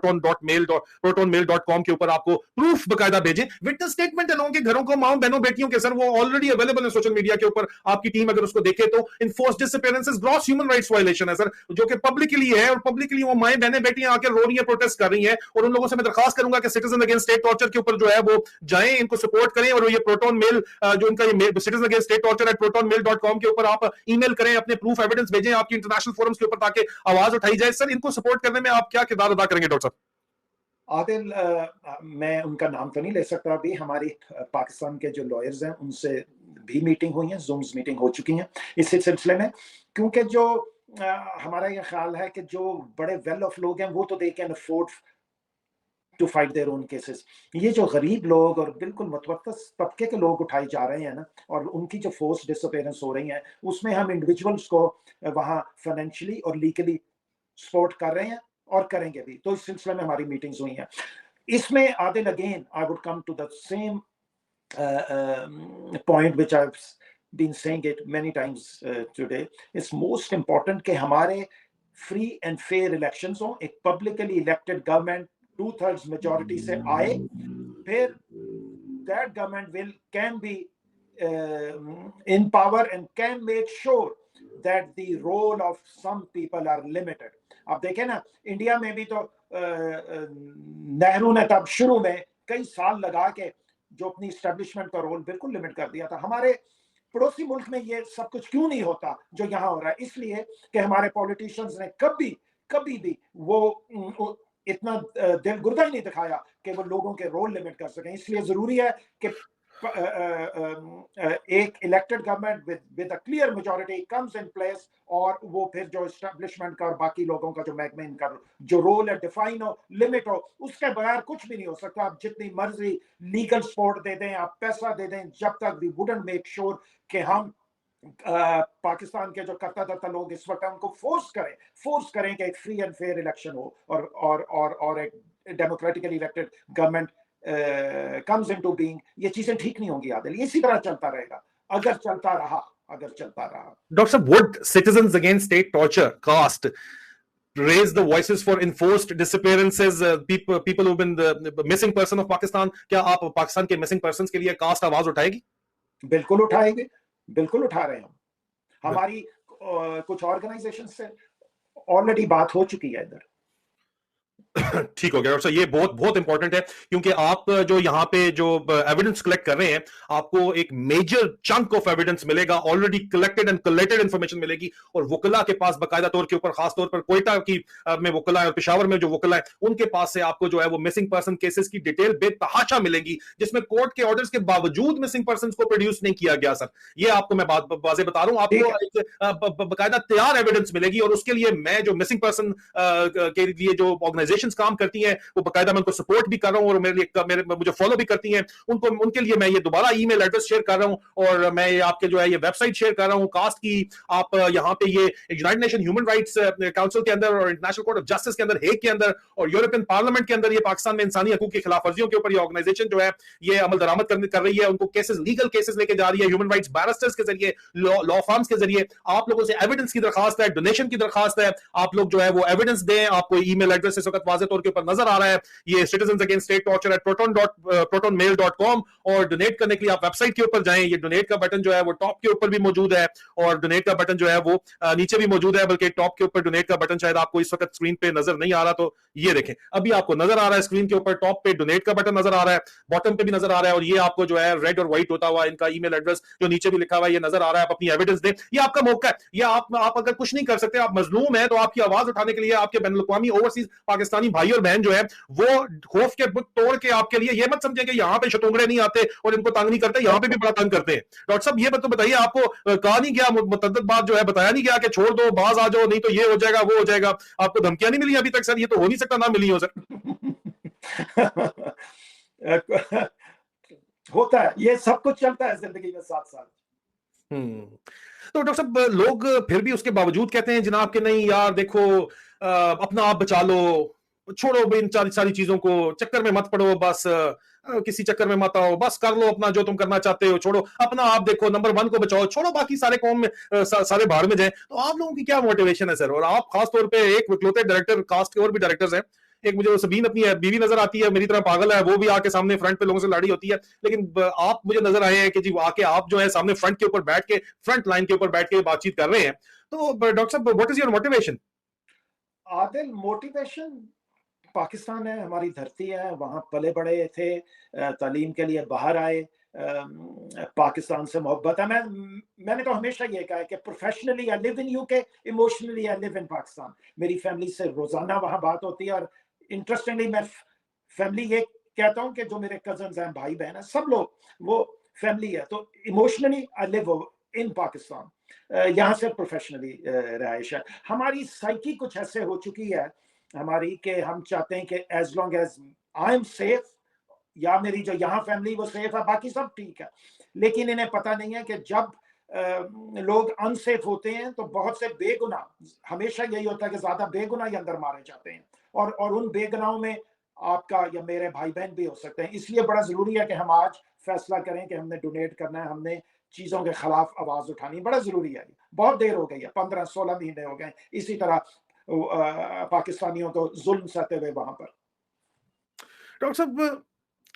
protonmail.com के ऊपर आपको प्रूफ बकायदा भेजें, विटनेस स्टेटमेंट है लोगों के घरों को, माओ बहनों बेटियों के, सर वो ऑलरेडी अवेलेबल है सोशल मीडिया के ऊपर. आपकी टीम अगर उसको देखे तो enforced disappearances gross human rights violation है सर, जो कि पब्लिकली है और पब्लिकली वो माएं बहनें बेटियां आकर रो रही हैं, प्रोटेस्ट कर रही हैं. और उन लोगों से मैं दरखास्त करूंगा कि सिटीजन अगेंस्ट स्टेट टॉर्चर के ऊपर जो है वो जाएं, इनको सपोर्ट करें और ये प्रोटोन मेल जो इनका ये citizen against state torture at protonmail.com के ऊपर आप ईमेल करें, अपने प्रूफ एविडेंस भेजें आपकी इंटरनेशनल फोरम्स के ऊपर ताकि आवाज उठाई जाए. सर इनको सपोर्ट करने में आप क्या किरदार अदा करेंगे डॉक्टर साहब? आदिल, मैं उनका नाम तो नहीं ले सकता अभी. हमारी पाकिस्तान के जो लॉयर्स हैं उनसे भी मीटिंग हुई है, जूम्स मीटिंग हो चुकी हैं इस सिलसिले में, क्योंकि जो हमारा ये ख्याल है कि जो बड़े वेल ऑफ लोग हैं वो तो they can afford to fight their own cases. ये जो गरीब लोग और बिल्कुल मतवस्तित तबके के लोग उठाए जा रहे हैं ना, और उनकी जो फोर्स डिसअपीयरेंस हो रही है, उसमें हम इंडिविजुअल्स को वहाँ फाइनेंशियली और लीगली सपोर्ट कर रहे हैं और करेंगे भी. तो इस सिलसिले में हमारी मीटिंग्स हुई हैं. इसमें Adil, again I would come to the same point which I've been saying it many times today. It's most important कि हमारे free and fair elections हो, एक publicly elected government 2/3 majority से आए, फिर that government can be in power and can make sure that the role of some people are limited. आप देखें ना, इंडिया में भी तो नेहरू ने तब शुरू में कई साल लगा के जो अपनी एस्टेब्लिशमेंट का रोल बिल्कुल लिमिट कर दिया था. हमारे पड़ोसी मुल्क में ये सब कुछ क्यों नहीं होता जो यहाँ हो रहा है? इसलिए कि हमारे पॉलिटिशियंस ने कभी भी वो इतना दिल गुर्दा ही नहीं दिखाया कि वो लोगों के रोल लिमिट कर सकें. इसलिए जरूरी है कि एक elected government with a clear majority comes in place और वो फिर जो एस्टेब्लिशमेंट का और बाकी लोगों का जो महकमे इनका जो रोल है डिफाइन हो, लिमिट हो. उसके बगैर कुछ भी नहीं हो सकता. आप जितनी मर्जी लीगल सपोर्ट दे दें, आप पैसा दे दें, जब तक वी वुडंट मेक श्योर कि हम पाकिस्तान के जो करता धरता लोग इस वक्त उनको फोर्स करें कि एक फ्री एंड फेयर इलेक्शन हो और एक democratically elected government comes into being, ये चीजें ठीक नहीं होंगी आदिल, इसी तरह चलता रहेगा अगर चलता रहा। Dr. Saab, would citizens against state torture, caste, raise the voices for enforced disappearances, people who've been the missing person of Pakistan? क्या आप पाकिस्तान के missing persons के लिए कास्ट आवाज उठाएगी? बिल्कुल उठाएंगे, बिल्कुल उठा रहे हैं हम। हमारी कुछ ऑर्गेनाइजेशन से ऑलरेडी बात हो चुकी है इधर। ठीक हो गया डॉक्टर साहब, ये बहुत बहुत इंपॉर्टेंट है क्योंकि आप जो यहाँ पे जो एविडेंस कलेक्ट कर रहे हैं, आपको एक मेजर चंक ऑफ एविडेंस मिलेगा, already collected and collected information मिलेगी, और वकला के पास बकायदा तौर के ऊपर, खासतौर पर कोयटा की में वकला है और पेशावर में जो वकला है उनके पास से आपको जो है वो मिसिंग पर्सन केसेस की डिटेल बेतहाशा मिलेगी, जिसमें कोर्ट के ऑर्डर्स के बावजूद मिसिंग पर्सन को प्रोड्यूस नहीं किया गया। सर ये आपको मैं बात वाज़ेह बता रहा हूं, आपको बकायदा तैयार एविडेंस मिलेगी, और उसके लिए मैं जो मिसिंग पर्सन के लिए जो ऑर्गेनाइजेशन काम करती हैं वो बकायदा मैं उनको सपोर्ट भी कर रहा हूं और मेरे मुझे फॉलो भी करती हैं, उनके लिए मैं ये दोबारा ईमेल एड्रेस शेयर कर रहा हूं, और मैं ये आपके जो है ये वेबसाइट शेयर कर रहा हूं कास्ट की। आप यहां पे ये United nation human rights council के अंदर और इंटरनेशनल कोर्ट ऑफ जस्टिस के अंदर, हेग के अंदर, और यूरोपियन पार्लियामेंट के अंदर ये पाकिस्तान में इंसानी हकूक की खिलाफ वर्जियों के ऊपर ये ऑर्गेनाइजेशन जो है ये अमल दरामद कर रही है, उनको केसेस, लीगल केसेस लेके जा रही है, ह्यूमन राइट्स बैरिस्टर्स के जरिए, लॉ फर्म्स के जरिए। आप लोगों से एविडेंस की दरखास्त है, डोनेशन की दरखास्त है, आप लोग जो है वो एविडेंस दें। आपको ईमेल एड्रेस इस वक्त वाज़ेह तौर के ऊपर नजर आ रहा है, ये citizens against state torture at protonmail.com, और डोनेट करने के लिए आप वेबसाइट के ऊपर जाएं। ये डोनेट का बटन जो है वो टॉप के ऊपर भी मौजूद है, और डोनेट का बटन जो है वो नीचे भी मौजूद है, बल्कि टॉप के ऊपर डोनेट का बटन शायद आपको इस वक्त स्क्रीन पे नजर नहीं आ रहा, तो ये देखें अभी आपको नजर आ रहा है स्क्रीन के ऊपर, टॉप पे डोनेट का बटन नजर आ रहा है, बॉटम पे भी नजर आ रहा है, और ये आपको जो है रेड और व्हाइट होता हुआ इनका ईमेल एड्रेस जो नीचे भी लिखा हुआ है ये नजर आ रहा है। आप अपनी एविडेंस दें, ये आपका मौका है। ये आप अगर कुछ नहीं कर सकते, आप मजलूम हैं, तो आपकी आवाज उठाने के लिए आपके बैनुल-अक़वामी ओवरसीज पाकिस्तानी भाई और बहन जो है वो खौफ के बुत तोड़ के आपके लिए, ये मत समझें कि यहाँ पे शतुंगड़े नहीं आते और इनको तंग नहीं करते, यहाँ पे भी बड़ा तंग करते हैं। डॉक्टर साहब ये तो बताइए, आपको कहा नहीं गया, मुतअद्दिद बात जो है बताया नहीं गया कि छोड़ दो, बाज आ जाओ, नहीं तो ये हो जाएगा वो हो जाएगा, आपको धमकियां नहीं मिली अभी तक? सर ये तो हो नहीं सकता ना मिली हो सर। होता है, ये सब कुछ चलता है जिंदगी में साथ साथ। तो डॉक्टर साहब लोग फिर भी उसके बावजूद कहते हैं जनाब कि नहीं यार देखो अपना आप बचा लो, छोड़ो इन सारी चीजों को, चक्कर में मत पड़ो, बस किसी चक्कर में मत आओ, बस कर लो अपना जो तुम करना चाहते हो, छोड़ो अपना आप देखो, नंबर 1 को बचाओ, छोड़ो बाकी सारे कौम में सारे बाहर में जाए। तो आप लोगों की क्या मोटिवेशन है सर? और आप खास तौर पे एक इकलौते डायरेक्टर, कास्ट के और भी डायरेक्टर्स हैं, एक मुझे सबीन अपनी बीवी नजर आती है, मेरी तरह पागल है, वो भी आके सामने फ्रंट पे लोगों से लड़ी होती है, लेकिन आप मुझे नजर आए हैं कि जी आके आप जो है सामने फ्रंट के ऊपर बैठ के, फ्रंट लाइन के ऊपर बैठ के बातचीत कर रहे हैं। तो डॉक्टर साहब what is your motivation? Adil, motivation Pakistan है, हमारी धरती है, वहां पले बड़े थे, तालीम के लिए बाहर आए, पाकिस्तान से मोहब्बत है। मैंने तो हमेशा ये कहा है कि professionally I live in UK, emotionally I live in Pakistan. मेरी फैमिली से रोजाना वहां बात होती है, और इंटरेस्टिंगली मैं फैमिली ये कहता हूँ कि जो मेरे कजन्स हैं, भाई बहन हैं, सब लोग वो फैमिली है। तो emotionally I live in Pakistan, यहाँ से प्रोफेशनली रहाइश है। हमारी साइकी कुछ ऐसे हो चुकी है हमारी कि हम चाहते हैं कि as long as I am safe, या मेरी जो यहाँ फैमिली वो सेफ है, बाकी सब ठीक है। लेकिन इन्हें पता नहीं है कि जब लोग अनसेफ होते हैं तो बहुत से बेगुनाह, हमेशा यही होता है कि ज्यादा बेगुनाह ही अंदर मारे जाते हैं, और उन बेगुनाहों में आपका या मेरे भाई बहन भी हो सकते हैं। इसलिए बड़ा जरूरी है कि हम आज फैसला करें कि हमने डोनेट करना है, हमने चीजों के खिलाफ आवाज उठानी, बड़ा जरूरी है। बहुत देर हो गई है, 15-16 महीने हो गए इसी तरह पाकिस्तानियों को जुल्म सहते हुए वहां पर। डॉक्टर साहब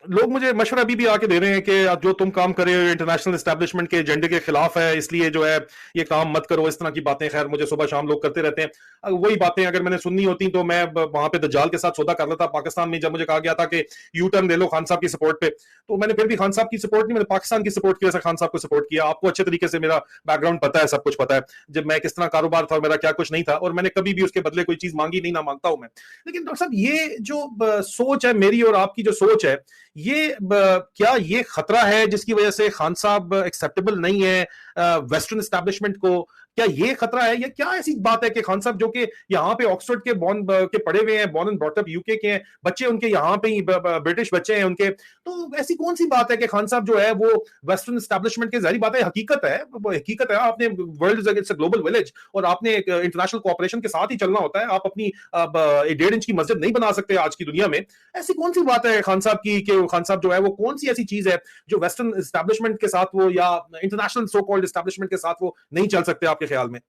लोग मुझे मशवरा अभी भी आके दे रहे हैं कि जो तुम काम कर रहे हो इंटरनेशनल एस्टैब्लिशमेंट के एजेंडे के खिलाफ है, इसलिए जो है ये काम मत करो, इस तरह की बातें। खैर मुझे सुबह शाम लोग करते रहते हैं, वही बातें अगर मैंने सुननी होती तो मैं वहां पे दज्जाल के साथ सौदा कर लेता। पाकिस्तान में जब मुझे कहा गया था कि यू टर्न ले लो खान साहब की सपोर्ट पे, तो मैंने फिर भी खान साहब की सपोर्ट नहीं, मैंने पाकिस्तान की सपोर्ट की वजह से खान साहब को सपोर्ट किया। आपको अच्छे तरीके से मेरा बैकग्राउंड पता है, सब कुछ पता है, जब मैं किस तरह कारोबार था, मेरा क्या कुछ नहीं था, और मैंने कभी भी उसके बदले कोई चीज मांगी नहीं, ना मांगता हूं मैं। लेकिन डॉक्टर साहब ये जो सोच है मेरी और आपकी जो सोच है, ये क्या ये खतरा है जिसकी वजह से खान साहब एक्सेप्टेबल नहीं है वेस्टर्न एस्टैब्लिशमेंट को? क्या ये खतरा है, या क्या ऐसी बात है कि खान साहब जो कि यहाँ पे ऑक्सफोर्ड के बॉर्न के पढ़े हुए हैं, born and brought up UK के हैं, बच्चे उनके यहाँ पे ही ब्रिटिश बच्चे हैं उनके, तो ऐसी कौन सी बात है कि खान साहब जो है वो वेस्टर्न एस्टैब्लिशमेंट के, जारी बात है हकीकत है, वो हकीकत है, आपने वर्ल्ड इज ग्लोबल विलेज और आपने इंटरनेशनल कोऑपरेशन के साथ ही चलना होता है, आप अपनी 1.5 इंच की मस्जिद नहीं बना सकते आज की दुनिया में। ऐसी कौन सी बात है खान साहब की कि खान साहब जो है वो कौन सी ऐसी चीज है जो वेस्टर्न एस्टैब्लिशमेंट के साथ वो या इंटरनेशनल सो कॉल्ड एस्टैब्लिशमेंट के साथ वो नहीं चल सकते आपके ख्याल में?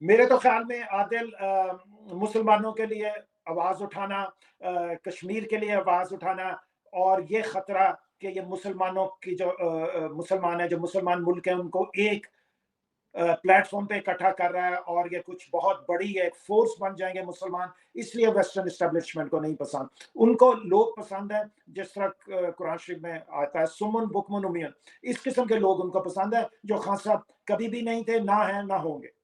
मेरे तो ख्याल में आदिल, मुसलमानों के लिए आवाज उठाना, कश्मीर के लिए आवाज उठाना, और ये खतरा कि ये मुसलमानों की जो मुसलमान है, जो मुसलमान मुल्क है, उनको एक प्लेटफॉर्म पे इकट्ठा कर रहा है और ये कुछ बहुत बड़ी एक फोर्स बन जाएंगे मुसलमान, इसलिए वेस्टर्न एस्टेब्लिशमेंट को नहीं पसंद। उनको लोग पसंद है जिस तरह कुरान शरीफ में आता है, सुमन बुकमन उमियन, इस किस्म के लोग उनको पसंद है, जो खान साहब कभी भी नहीं थे, ना है, ना होंगे।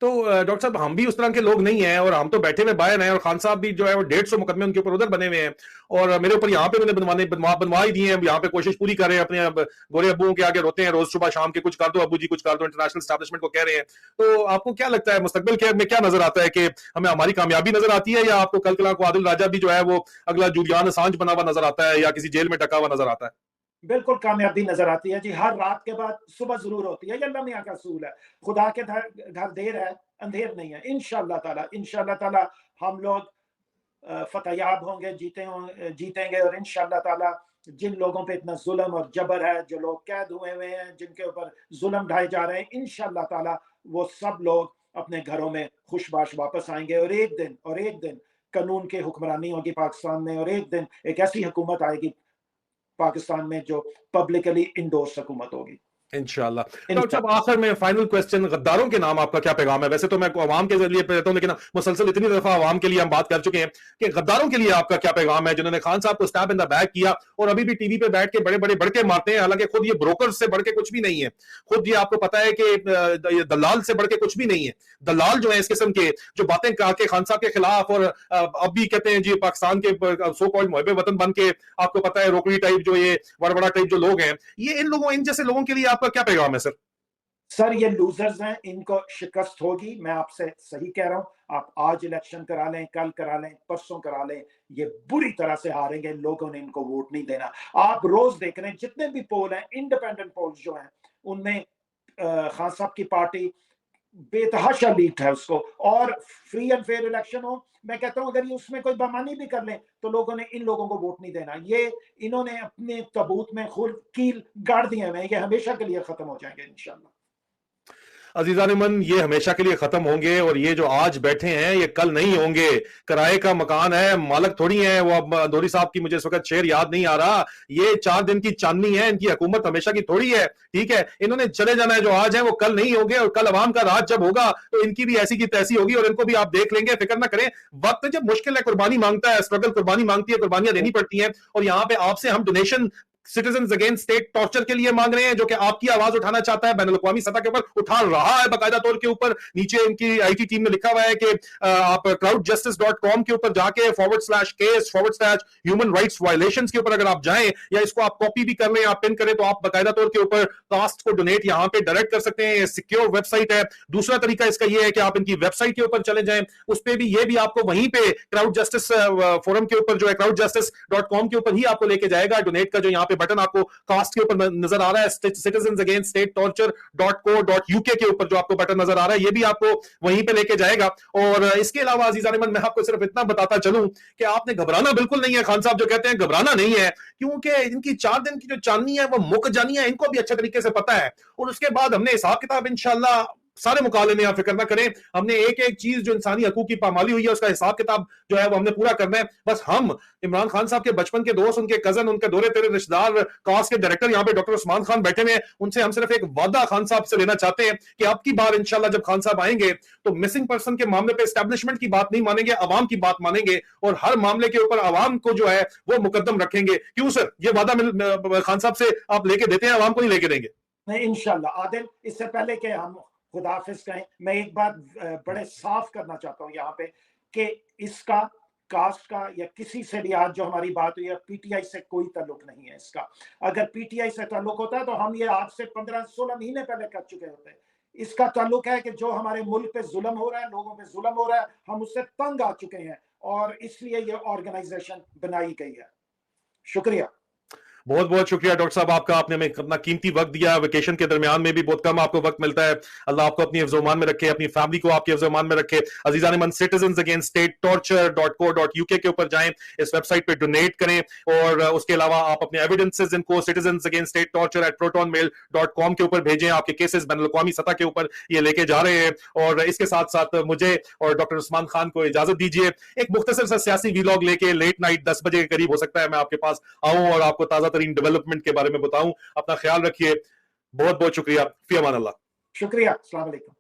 तो डॉक्टर साहब, हम भी उस तरह के लोग नहीं हैं, और हम तो बैठे हुए बाहर हैं, और खान साहब भी जो है वो 150 मुकदमे उनके ऊपर उधर बने हुए हैं, और मेरे ऊपर यहाँ पे मैंने बनवा ही दिए हैं, यहाँ पे कोशिश पूरी कर रहे हैं, अपने गोरे अब्बुओं के आगे रोते हैं रोज सुबह शाम के, कुछ कर दो अब्बू जी, कुछ कर दो, इंटरनेशनल एस्टैब्लिशमेंट को कह रहे हैं। तो आपको क्या लगता है मुस्तकबिल के में क्या नजर आता है, कि हमें हमारी कामयाबी नजर आती है, या आपको कल कला को आदिल राजा भी जो है वो अगला जूलियन असांज बना हुआ नजर आता है, या किसी जेल में टका हुआ नजर आता है? बिल्कुल कामयाबी नजर आती है जी, हर रात के बाद सुबह जरूर होती है, ये अल्लाह मियां का असूल है। खुदा के घर देर है, अंधेर नहीं है। इंशाअल्लाह ताला हम लोग फतेयाब होंगे, जीतेंगे, और इंशाअल्लाह ताला जिन लोगों पे इतना जुल्म और जबर है, जो लोग कैद हुए हुए हैं, जिनके ऊपर जुल्म ढाए जा रहे हैं, इंशाअल्लाह ताला वो सब लोग अपने घरों में खुशबाश वापस आएंगे, और एक दिन कानून की हुक्मरानी होगी पाकिस्तान में, और एक दिन एक ऐसी हुकूमत आएगी पाकिस्तान में जो पब्लिकली इंडोर्स हुकूमत होगी इंशाल्लाह। डॉक्टर साहब, आखिर में फाइनल क्वेश्चन, गद्दारों के नाम आपका क्या पैगाम है? वैसे तो मैं अवाम के जरिए पे रहता हूं, लेकिन मुसलसल इतनी दफा अवाम के लिए हम बात कर चुके हैं कि गद्दारों के लिए आपका क्या पैगाम है, जिन्होंने खान साहब को स्टैब इन द बैक किया और अभी भी टीवी पे बैठ के बड़े बड़े बड़के मारते हैं, हालांकि खुद ये ब्रोकर से बढ़ के कुछ भी नहीं है, खुद ये आपको पता है कि दलाल से बढ़ के कुछ भी नहीं है। दलाल जो है इस किस्म के, जो बातें कहा के खान साहब के खिलाफ, और अब भी कहते हैं जी पाकिस्तान के सो कॉल्ड मुहब्बे वतन बन के, आपको पता है रोकड़ी टाइप जो ये बड़ा टाइप जो लोग हैं, ये इन जैसे लोगों के लिए आपका क्या पैगाम है सर? सर, ये लूजर्स हैं, इनको शिकस्त होगी, मैं आपसे सही कह रहा हूं। आप आज इलेक्शन करा लें, कल करा लें, परसों करा लें, ये बुरी तरह से हारेंगे, लोगों ने इनको वोट नहीं देना। आप रोज देख रहे हैं जितने भी पोल हैं, इंडिपेंडेंट पोल्स जो हैं, उनमें खान साहब की पार्टी बेतहाशा लीड है उसको, और फ्री एंड फेयर इलेक्शन हो, मैं कहता हूं अगर ये उसमें कोई बेईमानी भी कर लें तो लोगों ने इन लोगों को वोट नहीं देना। ये इन्होंने अपने तबूत में खुद कील गाड़ दिए हैं, ये हमेशा के लिए खत्म हो जाएंगे इंशाल्लाह। अजीजान मन, ये हमेशा के लिए खत्म होंगे, और ये जो आज बैठे हैं ये कल नहीं होंगे। किराए का मकान है, मालक थोड़ी है वो। अब दोरी साहब की मुझे इस वक्त शेर याद नहीं आ रहा, ये 4 दिन की चांदनी है, इनकी हुकूमत हमेशा की थोड़ी है, ठीक है? इन्होंने चले जाना है, जो आज है वो कल नहीं होंगे, और कल अवाम का राज जब होगा तो इनकी भी ऐसी की तैसी होगी, और इनको भी आप देख लेंगे, फिक्र ना करें। वक्त जब मुश्किल है, कुर्बानी मांगता है, स्ट्रगल कुर्बानी मांगती है, कुर्बानियां देनी पड़ती हैं, और यहाँ पे आपसे हम donation citizens against state torture के लिए मांग रहे हैं, जो कि आपकी आवाज उठाना चाहता है, बैनुल अक़वामी सतह के ऊपर उठा रहा है बाकायदा तौर के ऊपर। नीचे इनकी आईटी टीम ने लिखा हुआ है कि आप crowdjustice.com के ऊपर जाके /case/ह्यूमन राइट्स वायलेशंस के ऊपर अगर आप जाएं, या इसको आप कॉपी भी कर लें, आप पिन करें, तो आप बाकायदा तौर के ऊपर कास्ट को डोनेट यहां पे डायरेक्ट कर सकते हैं। सिक्योर वेबसाइट है। दूसरा तरीका इसका यह है कि आप इनकी वेबसाइट के ऊपर चले जाएं, उस पर भी ये भी आपको वहीं पे क्राउड जस्टिस फोरम के ऊपर जो है crowdjustice.com के ऊपर ही आपको लेके जाएगा। डोनेट का जो यहाँ पे बटन आपको कास्ट के ऊपर नजर आ रहा है, सिटीजंस अगेंस्ट स्टेट torture.co.uk के ऊपर जो आपको बटन नजर आ रहा है, ये भी आपको वहीं पे लेके जाएगा। और इसके अलावा अजीजान मन, मैं आपको सिर्फ इतना बताता चलूं कि आपने घबराना बिल्कुल नहीं है। खान साहब जो कहते हैं घबराना नहीं है, क्योंकि इनकी 4 दिन की जो चांदनी है वो मुक जानी है, इनको भी अच्छे तरीके से पता है। और उसके बाद हमने हिसाब किताब इंशाल्लाह सारे मुकाबले में, आप फिक्र ना करें, हमने एक एक चीज जो इंसानी हकूक की पामाली हुई है उसका हिसाब किताब जो है वो हमने पूरा करना है। बस हम इमरान खान साहब के बचपन के दोस्त, उनके कजन, उनके दौरे तेरे रिश्तेदार, कास्ट के डायरेक्टर यहाँ पे डॉक्टर उस्मान खान बैठे हुए हैं, उनसे हम सिर्फ एक वादा खान साहब से लेना चाहते हैं कि अब की बार इंशाल्लाह जब खान साहब आएंगे तो मिसिंग पर्सन के मामले पे एस्टैब्लिशमेंट की बात नहीं मानेंगे, अवाम की बात मानेंगे, और हर मामले के ऊपर अवाम को जो है वो मुकद्दम रखेंगे। क्यों सर, ये वादा खान साहब से आप लेके देते हैं, अवाम को नहीं लेके देंगे? नहीं, इंशाल्लाह। आदिल, इससे पहले कि हम खुदाफिज कहें, मैं एक बात बड़े साफ करना चाहता हूं यहाँ पे, कि इसका कास्ट का या किसी से भी आज जो हमारी बात हुई है, पीटीआई से कोई ताल्लुक नहीं है इसका। अगर पीटीआई से ताल्लुक होता है तो हम ये आज से 15-16 महीने पहले कर चुके होते। اس کا تعلق ہے کہ جو ہمارے ملک پہ ظلم ہو رہا ہے, لوگوں پہ ظلم ہو رہا ہے, ہم اس سے تنگ آ چکے ہیں اور اس لیے یہ آرگنائزیشن بنائی گئی ہے. شکریہ. بہت بہت شکریہ ڈاکٹر صاحب آپ کا, آپ نے ہمیں اپنا قیمتی وقت دیا. ویکیشن کے درمیان میں بھی بہت کم آپ کو وقت ملتا ہے. اللہ آپ کو اپنی حفظ و امان میں رکھے, اپنی فیملی کو آپ کے حفظ و امان میں رکھے. عزیزان من, citizens against state torture .co.uk کے اوپر جائیں, اس ویب سائٹ پہ ڈونیٹ کریں, اور اس کے علاوہ آپ اپنے ایویڈنسز ان کو citizens against state torture @protonmail.com کے اوپر بھیجیں. آپ کے کیسز بین الاقوامی سطح کے اوپر یہ لے کے جا رہے ہیں. اور اس کے ساتھ ساتھ مجھے اور ڈاکٹر عثمان خان کو اجازت دیجیے, ایک مختصر سا سیاسی ویلاگ لے کے لیٹ نائٹ 10 بجے کے قریب ہو سکتا ہے میں آپ کے پاس آؤں اور آپ کو تازہ ترین ڈیولپمنٹ کے بارے میں بتاؤں. اپنا خیال رکھیے. بہت بہت شکریہ. فی امان اللہ. شکریہ. السلام علیکم.